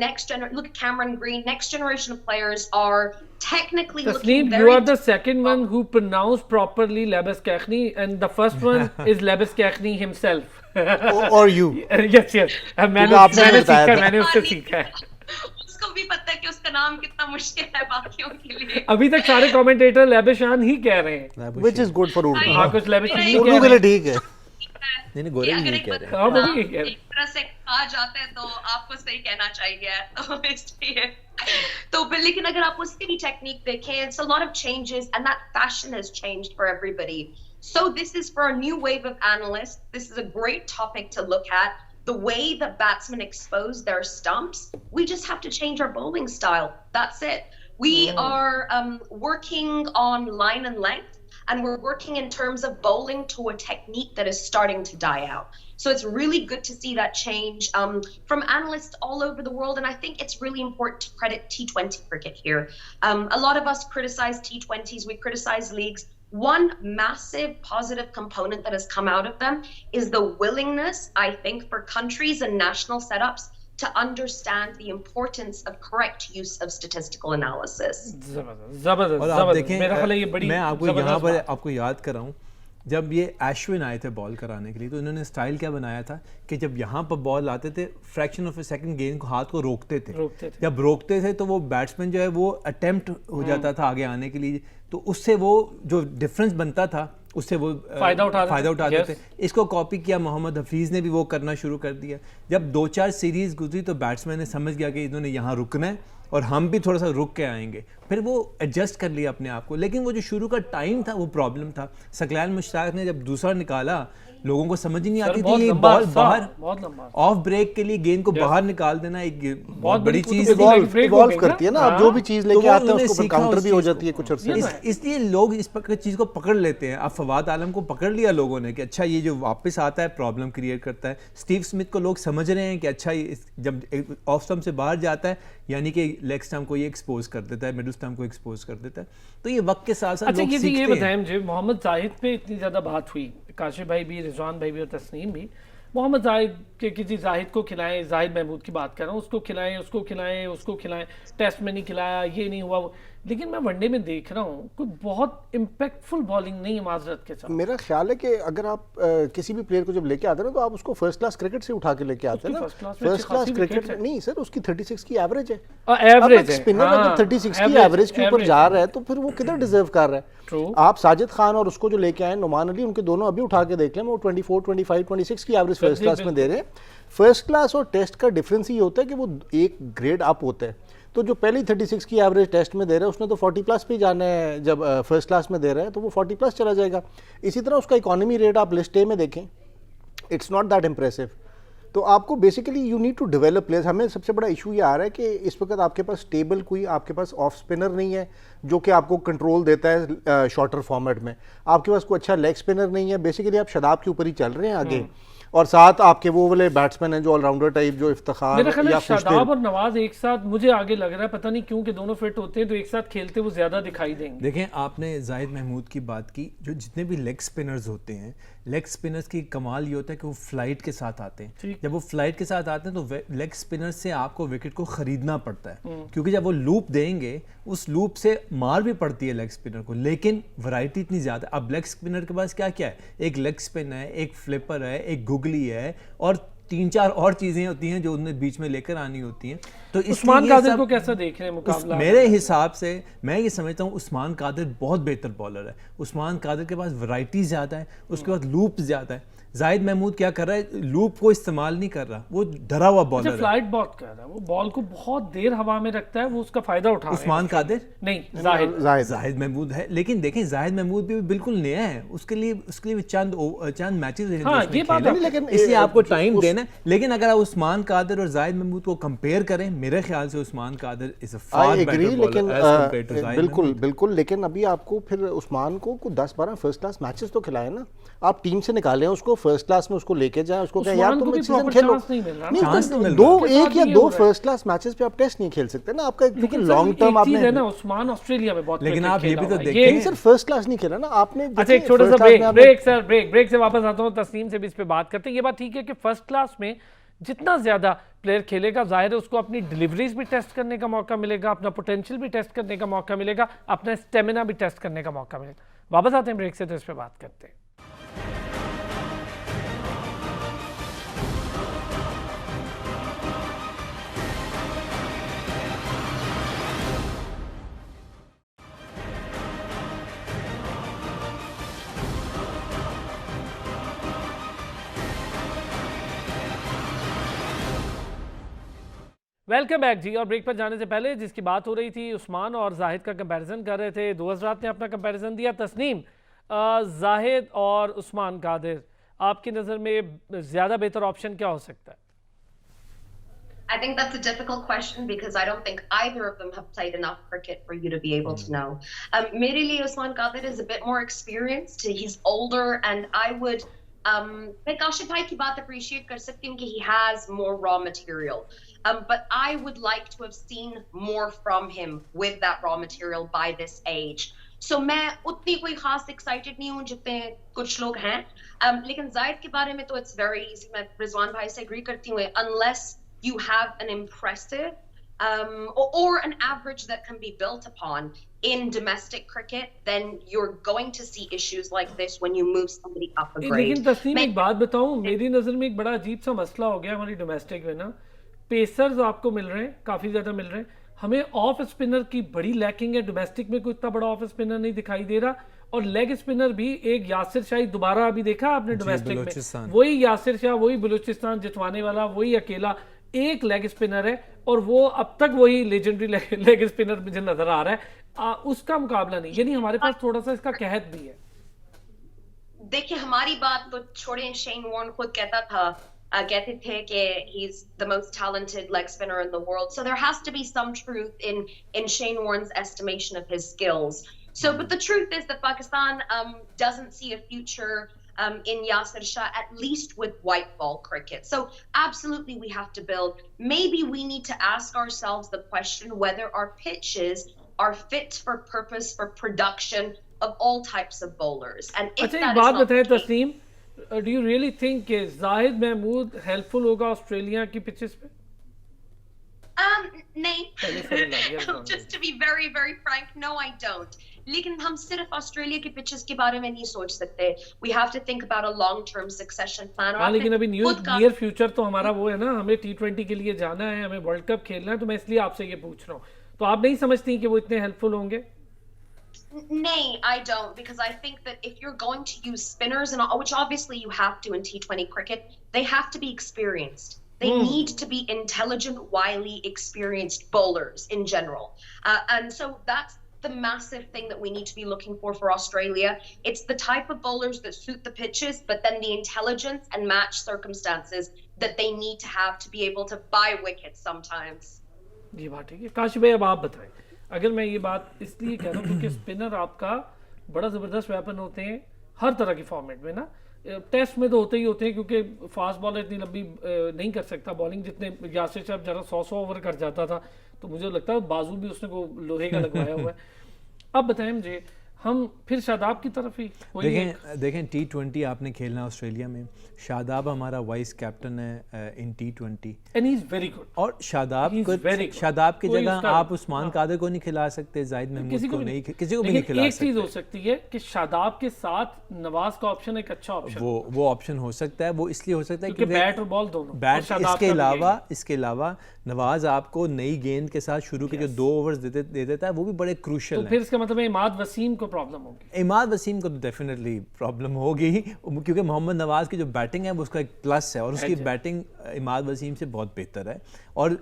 look at Cameron Green. Next generation of players are technically looking very... You are the second one who pronounced properly Labuschagne, and the first one is Labuschagne himself. Or you. Yes. मैंने उससे सीखा है। उसको भी पता है कि उसका नाम कितना मुश्किल है बाकियों के लिए। अभी तक सारे कमेंटेटर लेबिशान ही कह रहे हैं, which is good for Urdu. हाँ, कुछ लेबिशान उर्दू के लिए ठीक है। नहीं गोरे नहीं कह रहे। हाँ, वो भी कह रहे। एक तरह से कहा जाता है तो आपको सही कहना चाहिए, तो इसलिए तो फिर लेकिन अगर आप उसकी भी टेक्निक देखें, it's a lot of changes and that fashion has changed for everybody. So this is for a new wave of analysts. This is a great topic to look at. The way that batsmen expose their stumps, we just have to change our bowling style. That's it. We are working on line and length, and we're working in terms of bowling to a technique that is starting to die out. So it's really good to see that change from analysts all over the world, and I think it's really important to credit T20 cricket here. A lot of us criticize T20s, we criticize leagues. One massive positive component that has come out of them is the willingness, I think, for countries and national setups to understand the importance of correct use of statistical analysis. और आप देखें, मैं आपको यहाँ पर आपको याद कर रहा हूँ, जब ये अश्विन आए थे बॉल कराने के लिए तो इन्होंने स्टाइल क्या बनाया था कि जब यहाँ पर बॉल आते थे फ्रैक्शन ऑफ ए सेकंड गेंद को हाथ को रोकते थे। जब रोकते थे तो वो बैट्समैन जो है वो अटेम्प्ट हो जाता था आगे आने के लिए, तो उससे वो जो डिफरेंस बनता था उससे वो फायदा उठाते थे। इसको कॉपी किया मोहम्मद हफीज़ ने भी, वो करना शुरू कर दिया। जब 2-4 सीरीज गुजरी तो बैट्समैन ने समझ गया कि इन्होंने यहाँ रुकना है और हम भी थोड़ा सा रुक के आएंगे, फिर वो एडजस्ट कर लिया अपने आप को। लेकिन वो जो शुरू का टाइम था वो प्रॉब्लम था। सकलैन मुश्ताक ने जब दूसरा निकाला, लोगों को समझ ही नहीं आती थी ये बॉल बाहर ऑफ ब्रेक के लिए गेंद को बाहर निकाल देना एक बहुत बड़ी चीज इवॉल्व करती है ना, आप जो भी चीज लेके आते हैं उसको काउंटर भी हो जाती है कुछ अर्से। इसलिए लोग इस चीज को पकड़ लेते हैं। अब फवाद आलम को पकड़ लिया लोगों ने कि अच्छा ये जो वापस आता है प्रॉब्लम क्रिएट करता है। स्टीव स्मिथ को लोग समझ रहे हैं कि अच्छा जब ऑफ स्टंप से बाहर जाता है यानी कि लेग स्टंप को ये एक्सपोज कर देता है, मिडिल स्टंप को एक्सपोज कर देता है। तो ये वक्त के साथ साथ अच्छा, लोग सीखते हैं। ये बताएं मुझे, मोहम्मद जाहिद पे इतनी ज़्यादा बात हुई, काशिफ भाई भी, रिजवान भाई भी और तस्नीम भी, मोहम्मद जाहिद के किसी जाहिद को खिलाएं, जाहिद महमूद की बात कर रहा हूँ, उसको खिलाएं, उसको खिलाएं, उसको खिलाएं, टेस्ट में नहीं खिलाया, ये नहीं हुआ। लेकिन मैं वनडे में देख रहा हूँ कोई बहुत इम्पैक्टफुल बॉलिंग नहीं है माजरत के साथ। मेरा ख्याल है कि अगर आप किसी भी प्लेयर को जब लेके आते हैं ना तो आप उसको फर्स्ट क्लास क्रिकेट से उठा के लेके आते हैं ना। फर्स्ट क्लास क्रिकेट नहीं सर, उसकी 36 की एवरेज है। एवरेज है, स्पिनर अगर 36 की एवरेज के ऊपर जा रहा है तो फिर वो किधर डिजर्व कर रहा है। आप साजिद खान और उसको जो लेके आए नुमान अली, उनके दोनों अभी उठा के देख लें, वो 24, 25, 26 की एवरेज फर्स्ट क्लास में दे रहे हैं। फर्स्ट क्लास और टेस्ट का डिफरेंस ही होता है कि वो एक ग्रेड अप होता है। तो जो पहली 36 की एवरेज टेस्ट में दे रहा है उसने तो 40 प्लस पे जाना है, जब फर्स्ट क्लास में दे रहा है तो वो 40 प्लस चला जाएगा। इसी तरह उसका इकोनॉमी रेट आप लिस्ट ए में देखें, इट्स नॉट दैट इम्प्रेसिव। तो आपको basically you need to develop players. हमें सबसे बड़ा इशू ये आ रहा है कि इस वक्त आपके पास स्टेबल कोई आपके पास ऑफ स्पिनर नहीं है जो कि आपको कंट्रोल देता है शॉर्टर फॉर्मेट में। आपके पास कोई अच्छा लेग स्पिनर नहीं है। बेसिकली आप शदाब के ऊपर ही चल रहे हैं आगे, और साथ आपके वो वाले बैट्समैन हैं जो ऑलराउंडर टाइप, जो इफ्तिखार या शादाब और नवाज एक साथ, मुझे आगे लग रहा है, पता नहीं क्यों कि दोनों फिट होते हैं तो एक साथ खेलते वो ज्यादा दिखाई देंगे। देखें, आपने जाहिद महमूद की बात की, जो जितने भी लेग स्पिनर्स होते हैं, लेग स्पिनर्स की कमाल ये होता है कि वो फ्लाइट के साथ आते हैं। जब वो फ्लाइट के साथ आते हैं तो लेग स्पिनर्स से आपको विकेट को खरीदना पड़ता है, क्योंकि जब वो लूप देंगे उस लूप से मार भी पड़ती है लेग स्पिनर को। लेकिन वैरायटी इतनी ज़्यादा, अब लेग स्पिनर के पास क्या क्या है, एक लेग स्पिन है, एक फ्लिपर है, एक गुगली है और 3-4 और चीजें होती हैं जो उन्हें बीच में लेकर आनी होती हैं। तो उस्मान कादिर को कैसा देख रहे हैं मुकाबला? मेरे हिसाब से मैं ये समझता हूँ उस्मान कादिर बहुत बेहतर बॉलर है। उस्मान कादिर के पास वैरायटी ज़्यादा है, उसके पास लूप ज़्यादा है। जाहिद महमूद क्या कर रहा है, लूप को इस्तेमाल नहीं कर रहा, वो डरा हुआ बॉलर है। फ्लाइट बहुत कर रहा है, वो बॉल को बहुत देर हवा में रखता है, वो उसका फायदा उठा रहा है। उस्मान कादिर नहीं, जाहिद महमूद है। लेकिन देखें, जाहिद महमूद भी बिल्कुल नया है, उसके लिए चंद मैचेस लेकिन इसलिए आपको टाइम देना है। लेकिन अगर आप उस्मान कादिर और जाहिद महमूद को कंपेयर करें, मेरे ख्याल से Usman Qadir is a far better bowler as compared to Zahid. बिल्कुल। लेकिन अभी आपको फिर उस्मान को 10-12 फर्स्ट क्लास मैचेस तो खिलाए ना, आप टीम से निकालें उसको, फर्स्ट क्लास में उसको लेके जाएं, उसको कहें यार तुम सीजन खेलो। एक या दो फर्स्ट क्लास मैचेस पे आप टेस्ट नहीं खेल सकते ना, आपका क्योंकि लॉन्ग टर्म आपने है ना। उस्मान ऑस्ट्रेलिया में बहुत, लेकिन आप ये भी तो देखें सर फर्स्ट क्लास नहीं खेला ना आपने। अच्छा, एक छोटा सा ब्रेक से वापस आता हूँ, तस्नीम से भी इस पे बात करते हैं। ये बात ठीक है कि फर्स्ट क्लास में जितना ज्यादा प्लेयर खेलेगा, जाहिर है उसको अपनी डिलीवरीज भी टेस्ट करने का मौका मिलेगा, अपना पोटेंशियल भी टेस्ट करने का मौका मिलेगा, अपना स्टेमिना भी टेस्ट करने का मौका मिलेगा। वापस आते हैं ब्रेक से, तो इस पे बात करते हैं। वेलकम बैक जी। और ब्रेक पर जाने से पहले जिसकी बात हो रही थी, उस्मान और जाहिद का कंपैरिजन कर रहे थे, दो हज़रात ने अपना कंपैरिजन दिया। तस्नीम, जाहिद और उस्मान कादिर, आपकी नज़र में ज़्यादा बेहतर ऑप्शन क्या हो सकता है? I think that's a difficult question because I don't think either of them have played enough cricket for you to be able to know. Mere liye Usman Qadir is a bit more experienced. He's older, and I would मैं काशिफ भाई की बात appreciate कर सकती हूँ कि he has more raw material. But I would like to have seen more from him with that raw material by this age. So मैं उतनी कोई खास excited नहीं हूँ जितने कुछ लोग हैं. लेकिन जाहिद के बारे में तो it's very easy. मैं रिजवान भाई से agree करती हूँ. Unless you have an impressive or an average that can be built upon in domestic cricket, then you're going to see issues like this when you move somebody up a grade. लेकिन तस्नीम एक बात बताऊं, मेरी नजर में एक बड़ा अजीब सा मसला हो गया हमारी डोमेस्टिक में ना। पेसर्स आपको मिल रहे हैं, काफी ज्यादा मिल रहे हैं, हमें ऑफ स्पिनर की बड़ी लैकिंग है। डोमेस्टिक में कोई इतना बड़ा ऑफ स्पिनर नहीं दिखाई दे रहा, और लेग स्पिनर भी एक यासिर शाही दोबारा अभी देखा आपने डोमेस्टिक में, वही यासिर शाह, वही बलूचिस्तान जितवाने वाला, वही अकेला एक लेग स्पिनर है। और वो अब तक वही लेजेंडरी लेग स्पिनर मुझे नजर आ रहा है, उसका मुकाबला नहीं, यानी हमारे पास थोड़ा सा इसका कहत भी है। देखिए हमारी बात तो छोड़ें, शेन वॉर्न खुद कहता था, कहते थे कि he's the most talented leg spinner in the world. So there has to be some truth in Shane Warne's estimation of his skills. So, but the truth is that Pakistan doesn't see a future in Yasir Shah, at least with white ball cricket. So absolutely we have to build. Maybe we need to ask ourselves the question whether our pitches are fit for purpose for production of all types of bowlers. And if अच्छा, that एक is बात not the बताएं case, Tasneem, do you really think कि Zahid Mahmood helpful होगा Australia की pitches पे? नहीं, just to be very very frank, no I don't. लेकिन हम सिर्फ ऑस्ट्रेलिया के पिचेस के बारे में नहीं सोच सकते. We have to think about a long term succession plan. हाँ, लेकिन अभी नियर फ्यूचर तो हमारा वो है ना, हमें T20 के लिए जाना है, हमें वर्ल्ड कप खेलना है, तो मैं इसलिए आपसे ये पूछ रहा हूँ. तो आप नहीं समझती कि वो इतने हेल्पफुल होंगे? Nay, I don't, because I think that if you're going to use spinners, and which obviously you have to in T20 cricket, they have to be experienced. They need to be intelligent, wily, experienced bowlers in general. And so that's the massive thing that we need to be looking for Australia. It's the type of bowlers that suit the pitches, but then the intelligence and match circumstances that they need to have to be able to buy wickets sometimes. जी बात ठीक है. काश भाई अब आप बताएं. अगर मैं ये बात इसलिए कह रहा हूँ क्योंकि स्पिनर आपका बड़ा ज़बरदस्त वेपन होते हैं हर तरह के फॉर्मेट में ना. टेस्ट में तो होते ही होते हैं क्योंकि फास्ट बॉलर इतनी लंबी नहीं कर सकता बॉलिंग, जितने यासिर शाह जरा 100 ओवर कर जाता था, तो मुझे लगता है बाजू भी उसने को लोहे का लगवाया हुआ है. अब बताएं मुझे, हम फिर शादाब की तरफ ही देखें T20 आपने खेलना ऑस्ट्रेलिया में. शादाब हमारा वाइस कैप्टन है इन T20 and he is very good. और शादाब की जगह आप उस्मान कादर को नहीं खिला सकते, जाहिद महमूद को नहीं, किसी को भी नहीं खिला सकते. एक चीज हो सकती है कि शादाब के साथ नवाज का ऑप्शन एक अच्छा ऑप्शन, वो ऑप्शन हो सकता है. वो इसलिए हो सकता है क्योंकि बैट और बॉल दोनों बैट. इसके अलावा नवाज आपको नई गेंद के साथ शुरू के जो 2 ओवर्स दे देता है वो भी बड़े क्रूशियल है. तो फिर इसका मतलब है इमाद वसीम को प्रॉब्लम होगी. इमाद वसीम को तो डेफिनेटली प्रॉब्लम होगी क्योंकि मोहम्मद नवाज की जो बैटिंग है वो उसका एक प्लस है और उसकी बैटिंग इमाद वसीम से बहुत बेहतर है. और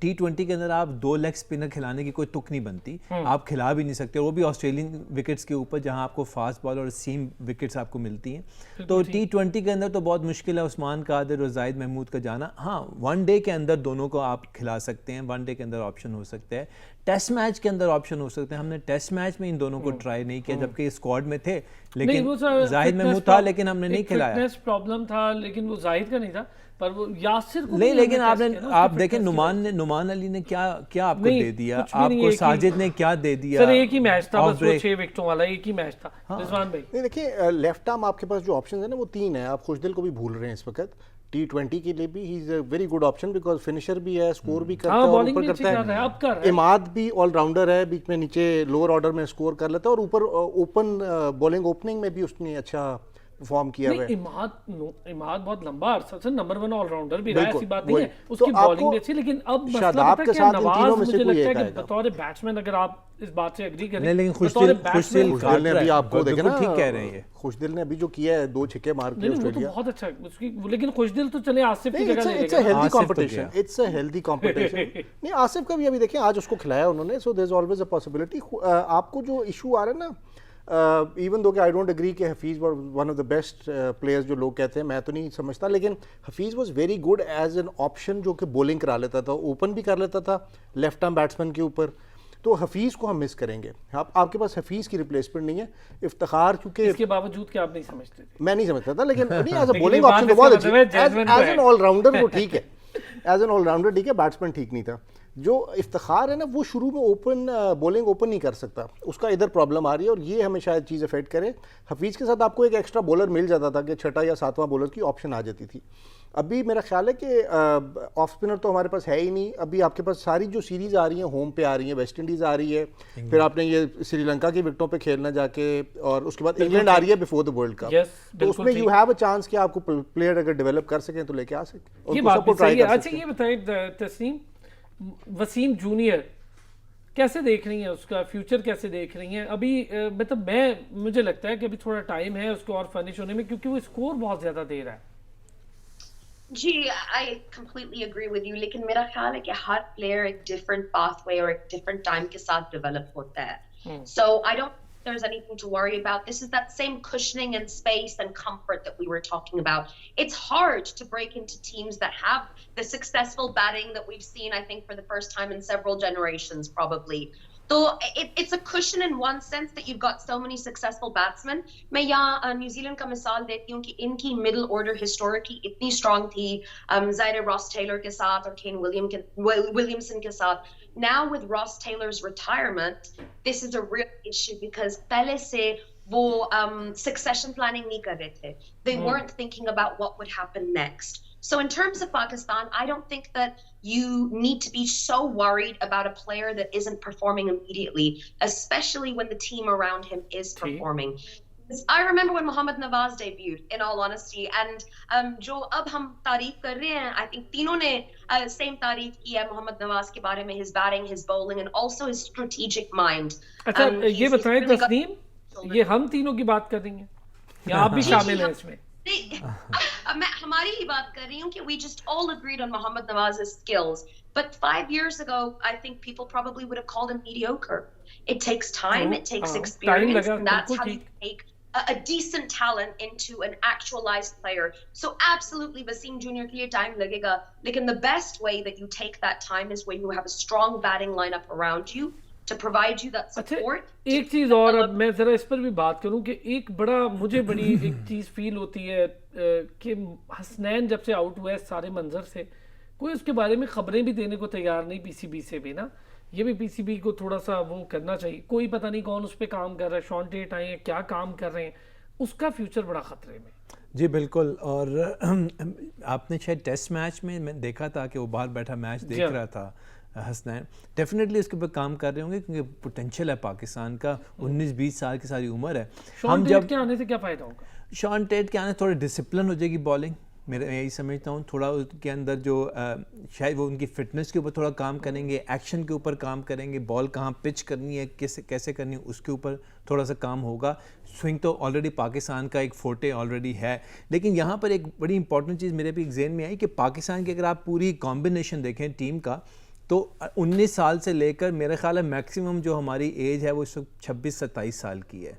T20 के अंदर आप 2 लेग स्पिनर खिलाने की कोई तुक नहीं बनती, आप खिला भी नहीं सकते, और वो भी ऑस्ट्रेलियन विकेट्स के ऊपर जहां आपको फास्ट बॉल और सीम विकेट्स आपको मिलती हैं. तो T20 के अंदर तो बहुत मुश्किल है उस्मान कादिर और जाहिद महमूद का जाना. हाँ, वनडे के अंदर दोनों को आप खिला सकते हैं, वनडे के अंदर ऑप्शन हो सकते हैं, टेस्ट मैच के अंदर ऑप्शन हो सकते हैं. हमने टेस्ट मैच में इन दोनों को ट्राई नहीं किया जबकि स्क्वाड में थे, लेकिन जाहिद महमूद था लेकिन हमने नहीं खिलाया. फिटनेस प्रॉब्लम था लेकिन वो जाहिद का नहीं था, पर वो यासिर को नहीं. लेकिन आप देखें नुमान अली ने क्या आपको दे दिया, आपको साजिद ने क्या दे दिया. सर एक ही मैच था बस, वो 6 विकेटों वाला एक ही मैच था. रिजवान भाई नहीं, देखिए लेफ्ट आर्म आपके पास जो ऑप्शन है ना वो 3 है. आप खुशदिल को भी भूल रहे हैं इस वक्त. T20 के लिए भी he is a very good option because finisher भी है, स्कोर भी करता है और ऊपर करता है. इमाद भी ऑलराउंडर है, बीच में नीचे लोअर ऑर्डर में स्कोर कर लेता है और ऊपर ओपन बॉलिंग ओपनिंग में भी उसने अच्छा परफॉर्म किया है. इमाद बहुत लंबा अरसा नंबर 1 ऑलराउंडर भी रहा, ऐसी बात नहीं है. उसकी बॉलिंग भी अच्छी, लेकिन अब मसला पता है क्या, नवाज मुझे लगता है कि बतौर बैट्समैन अगर आप इस बात से एग्री करें, लेकिन खुशदिल ने अभी आपको देखा ना, ठीक कह रहे हैं. खुशदिल ने अभी जो किया है 2 छक्के मार के ऑस्ट्रेलिया, बहुत अच्छा उसकी. लेकिन खुशदिल तो चले आसिफ की जगह ले लेगा. It's a healthy competition, it's a healthy competition. नहीं, आसिफ का भी अभी देखें आज उसको खिलाया उन्होंने, so there is always a possibility. आपको जो इशू आ रहा है ना, इवन दो कि आई डोंट एग्री कि Hafeez one of the best players जो लोग कहते हैं, मैं तो नहीं समझता, लेकिन Hafeez was very good as an option जो कि बॉलिंग करा लेता था, ओपन भी कर लेता था लेफ्ट आर्म बैट्समैन के ऊपर. तो हफीज़ को हम मिस करेंगे. आपके पास हफीज़ की रिप्लेसमेंट नहीं है. इफ्तिखार क्योंकि इसके बावजूद कि आप नहीं समझते थे, मैं नहीं समझता था, लेकिन नहीं एज अ बॉलिंग ऑप्शन तो बहुत अच्छी, एज एन ऑलराउंडर वो ठीक है, एज एन ऑलराउंडर ठीक है, बैट्समैन ठीक नहीं था. जो इफ्तिखार है ना वो शुरू में ओपन बॉलिंग ओपन नहीं कर सकता, उसका इधर प्रॉब्लम आ रही है और ये हमें शायद चीज़ अफेक्ट करे. हफीज़ के साथ आपको एक एक्स्ट्रा बॉलर मिल जाता था कि 6वां या 7वां बॉलर की ऑप्शन आ जाती थी. अभी मेरा ख्याल है कि ऑफ स्पिनर तो हमारे पास है ही नहीं. अभी आपके पास सारी जो सीरीज़ आ रही हैं होम पे आ रही हैं, वेस्ट इंडीज़ आ रही है, फिर आपने ये श्रीलंका की विकेटों पे खेलना जाके, और उसके बाद इंग्लैंड आ रही है बिफोर द वर्ल्ड कप. तो उसमें यू हैव अ चांस कि आपको प्लेयर अगर डेवलप कर सकें तो लेके आ सकें. ये बात सही है. अच्छा ये बताएं तस्नीम, वसीम जूनियर कैसे देख रही हैं, उसका फ्यूचर कैसे देख रही हैं अभी? मतलब मुझे लगता है कि अभी थोड़ा टाइम है उसको और फर्निश होने में, क्योंकि वो स्कोर बहुत ज़्यादा दे रहा है. जी, I completely agree with you. लेकिन मेरा ख्याल है कि हर player एक different pathway और एक different time के साथ develop होता है. So I don't think there's anything to worry about. This is that same cushioning and space and comfort that we were talking about. It's hard to break into teams that have the successful batting that we've seen, I think, for the first time in several generations, probably. So it's a cushion in one sense that you've got so many successful batsmen. मैं यहाँ New Zealand का मिसाल देती हूँ कि इनकी middle order historically इतनी strong थी, ज़ायरे रॉस टेलर के साथ और केन विलियमसन के साथ. Now with Ross Taylor's retirement, this is a real issue because पहले से वो succession planning नहीं कर रहे थे. They weren't thinking about what would happen next. So in terms of Pakistan, I don't think that you need to be so worried about a player that isn't performing immediately, especially when the team around him is performing. I remember when Mohammad Nawaz debuted, in all honesty, and जो अब हम तारीफ कर रहे हैं, I think तीनों ने same तारीफ की है Mohammad Nawaz के बारे में, his batting, his bowling, and also his strategic mind. अच्छा, ये बताएं तस्नीम, ये हम तीनों की बात कर रही हैं या आप भी शामिल हैं इसमें? मैं हमारी ही बात कर रही हूँ कि we just all agreed on Mohammad Nawaz's skills. But 5 years ago, I think people probably would have called him mediocre. It takes time, it takes experience, and that's how you take a decent talent into an actualized player. So absolutely, Wasim Jr. के लिए time लगेगा. Lekin the best way that you take that time is when you have a strong batting lineup around you to provide you that support. अच्छा, एक चीज़ और अब मैं ज़रा इस पर भी बात करूं कि एक बड़ा मुझे बड़ी एक चीज़ फील होती है कि हसनैन जब से आउट हुआ है सारे मंजर से, कोई उसके बारे में खबरें भी देने को तैयार नहीं पीसीबी से भी ना. ये भी पीसीबी को थोड़ा सा वो करना चाहिए. कोई पता नहीं कौन उस पर काम कर रहा है, शॉन टेट आए हैं, क्या काम कर रहे हैं, उसका फ्यूचर बड़ा खतरे में. जी बिल्कुल. और आपने शायद टेस्ट मैच में मैं देखा था कि वो बाहर बैठा मैच देख रहा था हसनैन. डेफिनेटली इसके ऊपर काम कर रहे होंगे क्योंकि पोटेंशियल है पाकिस्तान का. 19-20 साल की सारी उम्र है. शॉन टेट के आने से क्या फ़ायदा होगा? शॉन टेट के आने से थोड़ी डिसिप्लिन हो जाएगी बॉलिंग. मैं यही समझता हूँ. थोड़ा उसके अंदर जो शायद वो उनकी फिटनेस के ऊपर थोड़ा काम करेंगे, एक्शन के ऊपर काम करेंगे, बॉल कहाँ पिच करनी है, कैसे करनी है, उसके ऊपर थोड़ा सा काम होगा. स्विंग तो ऑलरेडी पाकिस्तान का एक फोटे ऑलरेडी है. लेकिन यहाँ पर एक बड़ी इंपॉर्टेंट चीज़ मेरे भी एक ज़हन में आई कि पाकिस्तान की अगर आप पूरी कॉम्बिनेशन देखें टीम का, तो 19 साल से लेकर मेरे ख्याल है मैक्सिमम जो हमारी एज है वो इस वक्त 26-27 साल की है.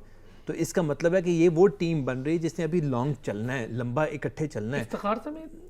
तो इसका मतलब है कि ये वो टीम बन रही है जिसने अभी लॉन्ग चलना है, लंबा इकट्ठे चलना है. इफ्तिखार समेत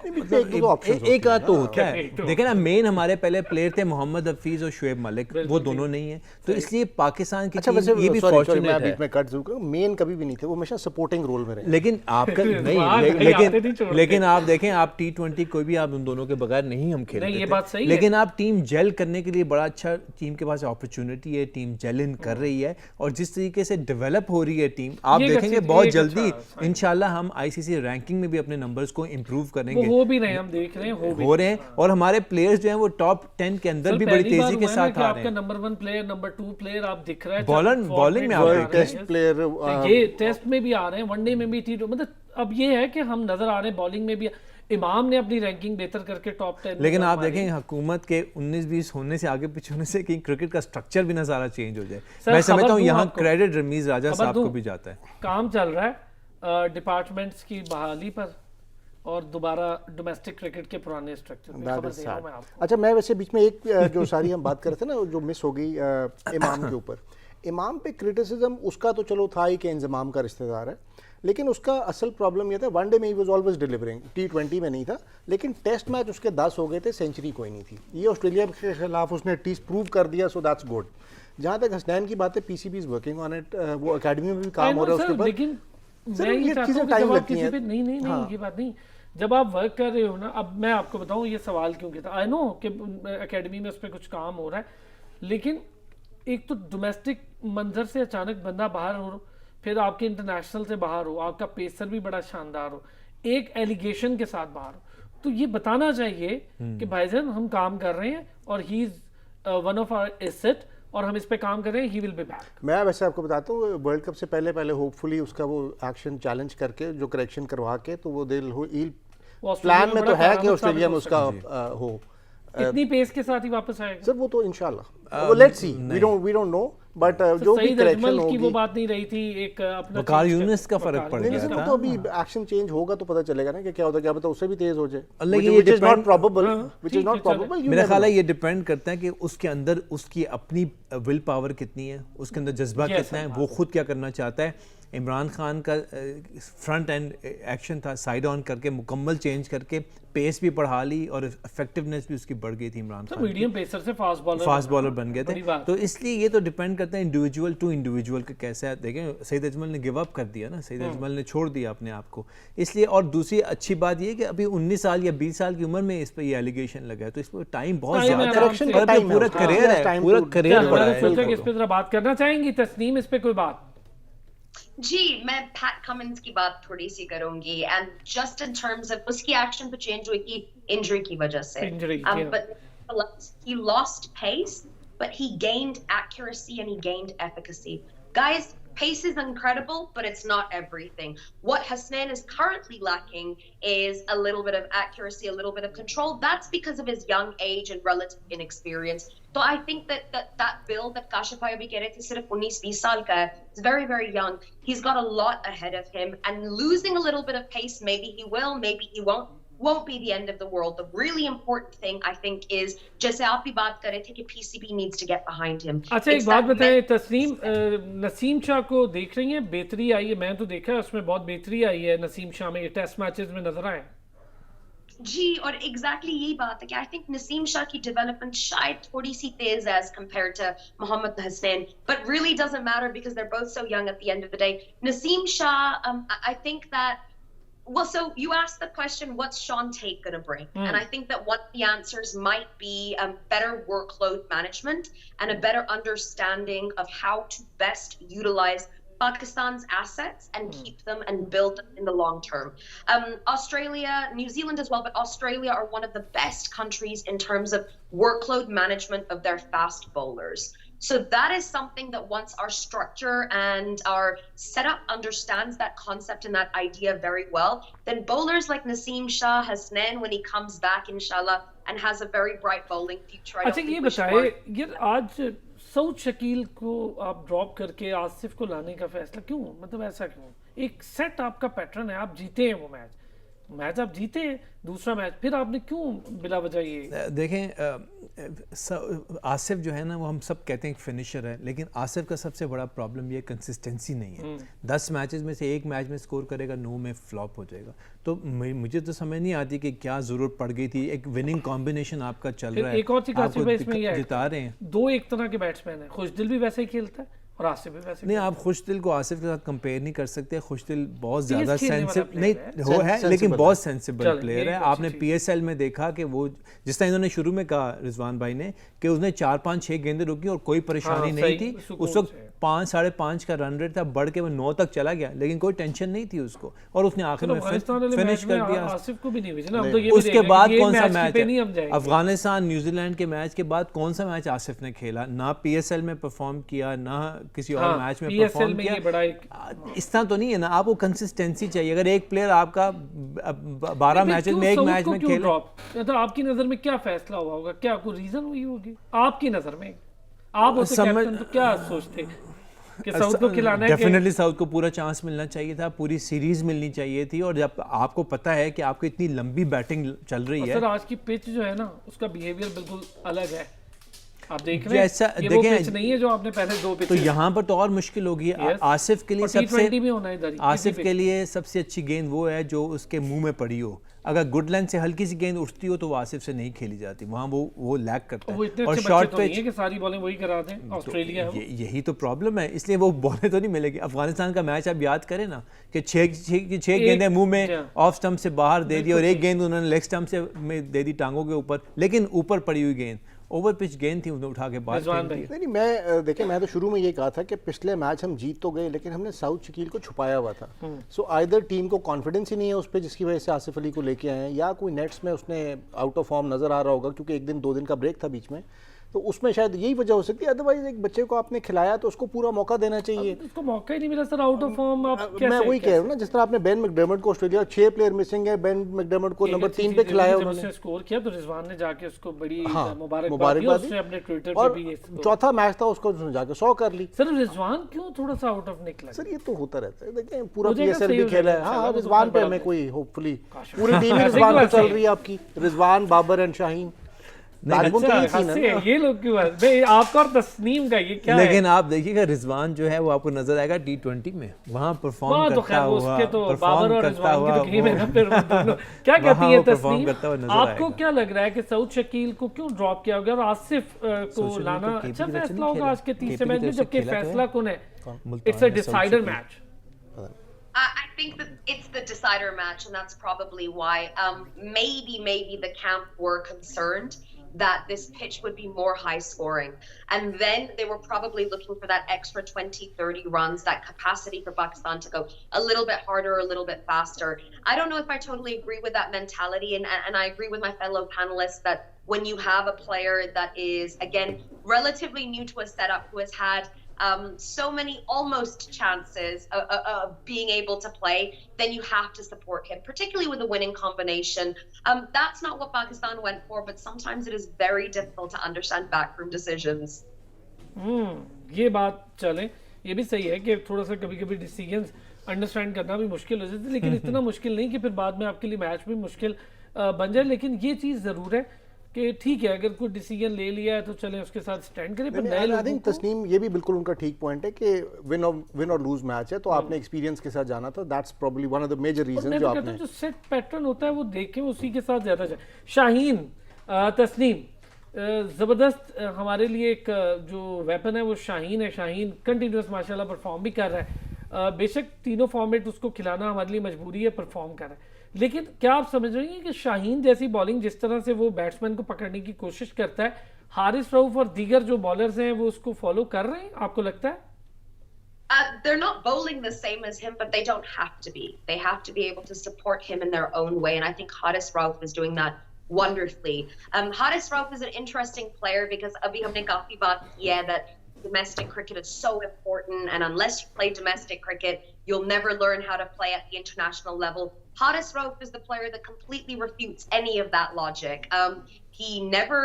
एक आध तो होता है. देखें ना, मेन हमारे पहले प्लेयर थे मोहम्मद हफीज और शुएब मलिक, वो दोनों नहीं है. तो इसलिए पाकिस्तान की टीम ये भी फॉर्चूनेट है. मैं कट जरूर करूं, मेन कभी भी नहीं थे, वो हमेशा सपोर्टिंग रोल में रहे. लेकिन आपका नहीं, लेकिन आप देखें, आप T20 कोई भी आप उन दोनों के बगैर नहीं हम खेलते. लेकिन आप टीम जेल करने के लिए बड़ा अच्छा टीम के पास अपॉर्चुनिटी है. टीम जेल इन कर रही है और जिस तरीके से डेवलप हो रही है टीम, आप देखेंगे बहुत जल्दी इंशाल्लाह हम ICC रैंकिंग में भी अपने नंबर्स को इम्प्रूव करेंगे. हो भी रहे, हम देख रहे हैं, हो रहे हैं. और हमारे प्लेयर्स जो हैं वो टॉप 10 के अंदर भी बड़ी तेजी के साथ आ रहे हैं. आपका नंबर 1 प्लेयर, नंबर 2 प्लेयर आप दिख रहा है. बॉलिंग में आप टेस्ट प्लेयर, ये टेस्ट में भी आ रहे हैं, वनडे में भी. मतलब अब ये है कि हम नजर आ रहे हैं बॉलिंग में भी. इमाम ने अपनी रैंकिंग बेहतर करके टॉप 10. लेकिन आप देखें हुकूमत के 19-20 होने से आगे पीछे होने से कि क्रिकेट का स्ट्रक्चर भी ना सारा चेंज हो जाए. मैं समझता हूँ यहाँ क्रेडिट रमीज राजा साहब को भी जाता है. काम चल रहा है डिपार्टमेंट्स की बहाली पर और दोबारा डोमेस्टिक क्रिकेट के पुराने स्ट्रक्चर में. खबर दे रहा हूं मैं आपको. अच्छा, मैं वैसे बीच में एक जो सारी हम बात कर रहे थे ना, जो मिस हो गई इमाम के ऊपर. इमाम पे क्रिटिसिज्म उसका तो चलो था ही कि इंजमाम का रिश्तेदार है, लेकिन उसका असल प्रॉब्लम ये था, वनडे में he was always delivering. T20 में नहीं था, लेकिन टेस्ट मैच उसके 10 हो गए थे, सेंचुरी कोई नहीं थी. ये ऑस्ट्रेलिया के खिलाफ उसने एटलीस्ट प्रूव कर दिया, सो दैट्स गुड. जहाँ तक हसनैन की बात है, PCB is working on it. वो एकेडमी में भी काम हो रहा है उसके ऊपर. लेकिन मैं ये चाहता हूं कि जब आप किसी पे नहीं ये बात नहीं, जब आप वर्क कर रहे हो ना. अब मैं आपको बताऊं ये सवाल क्यों किया था. आई नो कि एकेडमी में उस पर कुछ काम हो रहा है, लेकिन एक तो डोमेस्टिक मंजर से अचानक बंदा बाहर हो, फिर आपके इंटरनेशनल से बाहर हो, आपका पेसर भी बड़ा शानदार हो, एक एलिगेशन के साथ बाहर हो, तो ये बताना चाहिए कि भाईजान हम काम कर रहे हैं और he is one of our asset और हम इस पे काम कर रहे हैं. He will be back. मैं वैसे आपको बताता हूँ, वर्ल्ड कप से पहले होपफुली उसका वो एक्शन चैलेंज करके जो करेक्शन करवा के, तो वो प्लान में तो है कि ऑस्ट्रेलिया में उसका हो. इतनी पेस के साथ ही वापस आएगा सर, वो तो इंशाल्लाह. Let's see, we don't know, but जो भी सईद करेक्शन अजमल की होगी, वो बात नहीं रही थी, एक अपना वकार change यूनुस का फर्क वकार पड़ नहीं गया नहीं, था। तो अभी एक्शन चेंज होगा तो पता चलेगा ना कि क्या होता है, क्या पता उससे भी तेज हो जाए, लेकिन ये which is not depend- probable, हाँ, which ठीक is not है, चलो। probable, you मेरा never ख्याल है know। ये डिपेंड करता है कि उसके अंदर उसकी अपनी विल पावर कितनी है, उसके अंदर जज्बा Yes, कितना है, वो खुद क्या करना चाहता है। इमरान खान का फ्रंट एंड एक्शन था, साइड ऑन करके मुकम्मल चेंज करके पेस भी बढ़ा ली और इफेक्टिवनेस भी उसकी बढ़ गई थी इमरान तो खान की। मीडियम पेसर से फास्ट बॉलर बन गए बड़ी थे। बात। तो इसलिए ये तो डिपेंड करता है इंडिविजुअल टू इंडिविजुअल के कैसे है। देखें सईद अजमल ने गिव अप कर दिया ना, सईद अजमल ने छोड़ दिया अपने आप को। इसलिए और दूसरी अच्छी बात ये कि अभी 19 साल या 20 साल की उम्र में इस पर ये एलिगेशन लगा है, तो इस पर टाइम बहुत Time है, ज़्यादा correction है। का और अपना time है पूरा उसका। करियर है, Time पूरा to- करियर मैंने पड़ा है। सोचा कि इस पे जरा बात करना चाहेंगी तस्नीम, इस पे कोई बात? जी, मैं पैट कमिंस की बात थोड़ी सी करूंगी, and just in terms of उसकी एक्शन तो चेंज हुई थी इंजरी की वजह से, Injury, yeah. but he lost pace, but he gained accuracy and he gained efficacy. Guys, pace is incredible, but it's not everything. What Hasnain is currently lacking is a little bit of accuracy, a little bit of control. That's because of his young age and relative inexperience. So I think that build that Kashif bhai abhi keh rahe the sirf 19-20 saal ka hai, is very very young. He's got a lot ahead of him, and losing a little bit of pace, maybe he will, maybe he won't be the end of the world. The really important thing I think is, जैसे आप भी बात कर रहे थे कि PCB needs to get behind him. अच्छा, एक It's बात that बताएं तस्नीम, नसीम शाह को देख रही हैं? बेहतरी आई है, मैं तो देखा है उसमें बहुत बेहतरी आई है नसीम शाह में, ये टेस्ट मैचेस में नजर आए। जी, और एग्जैक्टली यही बात है कि आई थिंक नसीम शाह की डेवलपमेंट शायद थोड़ी सी तेज है as compared to Mohammad Hasnain, but really doesn't matter because they are both so young at the end of the day. Naseem Shah, I think that, well, so you asked the question, what's Sean Tate going to bring? And I think that one of the answers might be better workload management and a better understanding of how to best utilize Pakistan's assets and keep them and build them in the long term. Australia, New Zealand as well, but Australia are one of the best countries in terms of workload management of their fast bowlers. So that is something that once our structure and our setup understands that concept and that idea very well, then bowlers like Naseem Shah, Hasnain, when he comes back, inshallah, and has a very bright bowling future. I don't अच्छा, ये think we should बताए, worry. ये आज सऊद शकील को आप drop करके आसिफ को लाने का फैसला क्यों? मतलब ऐसा क्यों? एक सेट आपका पैटर्न है, आप जीते हैं वो मैच आप जीते हैं, दूसरा मैच फिर आपने क्यों बिला वजह ये? देखें आसिफ जो है ना, वो हम सब कहते हैं फिनिशर है, लेकिन आसिफ का सबसे बड़ा प्रॉब्लम ये कंसिस्टेंसी नहीं है। 10 मैचेस में से एक मैच में स्कोर करेगा, 9 में फ्लॉप हो जाएगा। तो मुझे तो समझ नहीं आती कि क्या ज़रूरत पड़ गई थी। एक विनिंग कॉम्बिनेशन आपका चल रहा है, एक और चीज़ आसिफ भाई इसमें ये जिता रहे हैं। दो एक तरह के बैट्समैन है, खुशदिल भी वैसे ही खेलता है और आसिफ भी वैसे नहीं, आप खुशदिल को आसिफ के साथ कंपेयर नहीं कर सकते। खुशदिल बहुत ज़्यादा खेलने वाला सेंसिटिव player नहीं हो है, लेकिन बहुत सेंसिबल चलो, प्लेयर ये है। अच्छी आपने चीज़। PSL में देखा कि वो जिस तरह इन्होंने शुरू में कहा रिजवान भाई ने कि उसने 4-5-6 गेंदें रुकी और कोई परेशानी हाँ, नहीं सही, थी। सुकून उस वक्त से। 5-5.5 का रन रेट था, बढ़ के वो 9 तक चला गया, लेकिन कोई टेंशन नहीं थी उसको, और उसने आखिर में अफगानिस्तान वाले फिनिश मैच में कर दिया। आसिफ को भी नहीं भेजना, हम तो ये भी उसके देखेंगे बाद कि ये कौन सा मैच मैच पे नहीं हम है? जाएंगे। अफगानिस्तान न्यूजीलैंड के मैच के बाद कौन सा मैच आसिफ ने खेला? ना PSL में परफॉर्म किया, ना किसी और मैच में PSL परफॉर्म में किया। ये बड़ा एक इस तरह तो नहीं है ना, आपको कंसिस्टेंसी चाहिए। अगर एक प्लेयर आपका 12 मैचेस में एक मैच में खेले, मतलब आपकी नजर में क्या फैसला हुआ होगा? क्या कोई रीजन हुई होगी आपकी नजर में? आप होते कैप्टन तो क्या सोचते कि साउथ को खिलाना है? डेफिनेटली साउथ को पूरा चांस मिलना चाहिए था, पूरी सीरीज मिलनी चाहिए थी। और जब आपको पता है कि आपको इतनी लंबी बैटिंग चल रही है, सर आज की पिच जो है ना, उसका बिहेवियर बिल्कुल अलग है। आप देख रहे हैं, जैसा ये वो देखें, पिच नहीं है जो आपने पहले दो पिच। तो यहाँ पर तो और मुश्किल होगी। आसिफ के लिए सबसे भी होना इधर ही, आसिफ के लिए सबसे अच्छी गेंद वो है जो उसके मुंह में पड़ी हो। अगर गुड लेंथ से हल्की सी गेंद उठती हो तो वो आसिफ से नहीं खेली जाती, वहाँ वो लैग करता वो है। इतने और अच्छे शॉर्ट बच्चे तो नहीं पिच है कि सारी बॉलिंग वही करा दें। ऑस्ट्रेलिया है वो। यही तो प्रॉब्लम है, इसलिए वो बॉलें तो नहीं मिलेगी। अफगानिस्तान का मैच आप याद करें ना कि 6 गेंदें मुंह में ऑफ स्टम्प से बाहर दे दी और एक गेंद उन्होंने लेग स्टम्प से में दे दी टांगों के ऊपर, लेकिन ऊपर पड़ी हुई गेंद ओवर पिच गेंद थी, उन्हें उठा के बाहर फेंक दिया। नहीं, मैं देखिए, मैं तो शुरू में ये कहा था कि पिछले मैच हम जीत तो गए, लेकिन हमने साउथ शकील को छुपाया हुआ था। सो आइदर टीम को कॉन्फिडेंस ही नहीं है उस पर, जिसकी वजह से आसिफ अली को लेके आए हैं, या कोई नेट्स में उसने आउट ऑफ फॉर्म नज़र आ रहा होगा, क्योंकि 1 दिन 2 दिन का ब्रेक था बीच में। तो उसमें शायद यही वजह हो सकती है। अदरवाइज एक बच्चे को आपने खिलाया तो उसको पूरा मौका देना चाहिए। उसको मौका ही नहीं मिला सर, आउट ऑफ फॉर्म। मैं वही कह रहा हूँ ना, जिस तरह आपने बेन मैकडर्मट को, ऑस्ट्रेलिया 6 प्लेयर मिसिंग है, बेन मैकडर्मट को नंबर 3 पे खिलाया उन्होंने, स्कोर किया तो रिजवान ने जाके उसको बड़ी मुबारकबाद दी, उसने अपने ट्विटर पे और भी चौथा मैच था उसको जाके 100 कर ली। सर रिजवान क्यों थोड़ा सा आउट ऑफ निकला? सर ये तो होता रहता है, देखें पूरा पीएसएल भी खेला है। हाँ, रिजवान पे हमें कोई होपफुली पूरी टीम ही रिजवान पे चल रही है आपकी, रिजवान, बाबर एंड शाहीन। ये लोग क्यों भाई, आपका और तस्नीम का ये क्या लेकिन है? आप देखिएगा रिजवान जो है वो आपको नजर आएगा T20 में, वहाँ परफॉर्म करता हुआ, परफॉर्म करता हुआ क्या कहती है तस्नीम? आपको क्या लग रहा है कि सऊद शकील को क्यों ड्रॉप किया गया और आसिफ को लाना अच्छा फैसला होगा आज के तीसरे मैच में, जबकि फैसला कौन है? It's a decider match. I think that it's the decider match, and that's probably why maybe the camp were concerned that this pitch would be more high scoring, and then they were probably looking for that extra 20-30 runs, that capacity for Pakistan to go a little bit harder, a little bit faster. I don't know if I totally agree with that mentality, and I agree with my fellow panelists that when you have a player that is, again, relatively new to a setup, who has had so many almost chances of being able to play, then you have to support him, particularly with a winning combination. That's not what Pakistan went for, but sometimes it is very difficult to understand backroom decisions. ये बात चले, ये भी सही है कि थोड़ा सा कभी-कभी डिसीजंस अंडरस्टैंड करना भी मुश्किल हो जाता है, लेकिन इतना मुश्किल नहीं कि फिर बाद में आपके लिए मैच भी मुश्किल बन जाए। लेकिन ये चीज़ ज़रूर है कि ठीक है, अगर कोई डिसीजन ले लिया है तो चले उसके साथ स्टैंड करें। पर नए लोगों को तस्नीम ये भी बिल्कुल उनका ठीक पॉइंट है कि विन और लूज मैच है, तो आपने एक्सपीरियंस के साथ जाना था। That's probably one of the major reason जो आपने जो सेट पैटर्न होता है वो देखें, उसी के साथ ज्यादा जाए। शाहीन, तस्नीम, ज़बरदस्त हमारे लिए एक जो वेपन है वो शाहीन है। शाहीन कंटिन्यूस माशाल्लाह परफॉर्म भी कर रहा है, बेशक तीनों फॉर्मेट उसको खिलाना हमारे लिए मजबूरी है, परफॉर्म कर रहा है। लेकिन क्या आप समझ रही हैं कि शाहीन जैसी बॉलिंग जिस तरह से वो बैट्समैन को पकड़ने की कोशिश करता है, हारिस रऊफ और दीगर जो बॉलर्स हैं वो उसको फॉलो कर रहे हैं, आपको लगता है? They're not bowling the same as him, but they don't have to be. They have to be able to support him in their own way, and I think Haris Rauf is doing that wonderfully. Haris Rauf is an interesting player because abhi humne kafi baat ki hai that domestic cricket is so important, and unless you play domestic cricket, you'll never learn how to play at the international level. Haris Rauf is the player that completely refutes any of that logic. He never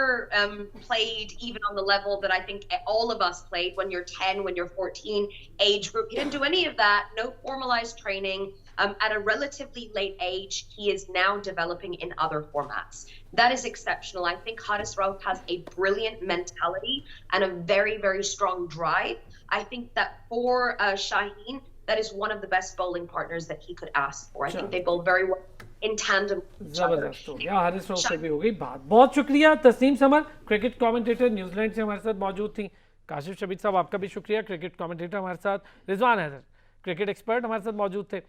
played even on the level that I think all of us played when you're 10, when you're 14 age group. He didn't do any of that, no formalized training. At a relatively late age, he is now developing in other formats. That is exceptional. I think Haris Rauf has a brilliant mentality and a very, very strong drive. I think that for Shaheen, that is one of the best bowling partners that he could ask for. I think they bowl very well in tandem with each other. जबरदस्त हो गया, हारिस रऊफ से भी हो गई बात। बहुत शुक्रिया Tasneem Samar, cricket commentator New Zealand से हमारे साथ मौजूद थी। काशिफ शबीर साहब आपका भी शुक्रिया, क्रिकेट कमेंटेटर हमारे साथ। रिजवान हैदर क्रिकेट एक्सपर्ट हमारे साथ मौजूद थे।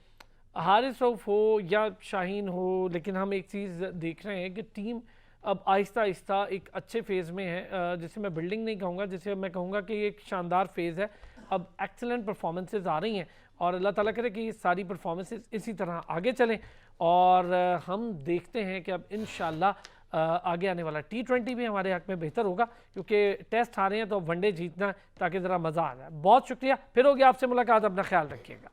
हारिस रऊफ हो या शाहीन हो, लेकिन हम एक चीज़ देख रहे हैं कि टीम अब आहिस्ता आहिस्ता एक अच्छे फेज़ में है, जिसे मैं बिल्डिंग नहीं कहूँगा, जिसे मैं कहूँगा कि एक शानदार फेज़ है। अब एक्सेलेंट परफॉर्मेंसेज आ रही हैं और अल्लाह ताला करे कि ये सारी परफॉर्मेंसेज इसी तरह आगे चलें, और हम देखते हैं कि अब इंशाल्लाह आगे आने वाला T20 भी हमारे हक में बेहतर होगा, क्योंकि टेस्ट हारे हैं तो वनडे जीतना ताकि ज़रा मज़ा आ जाए। बहुत शुक्रिया, फिर होगी आपसे मुलाकात, अपना ख्याल रखिएगा।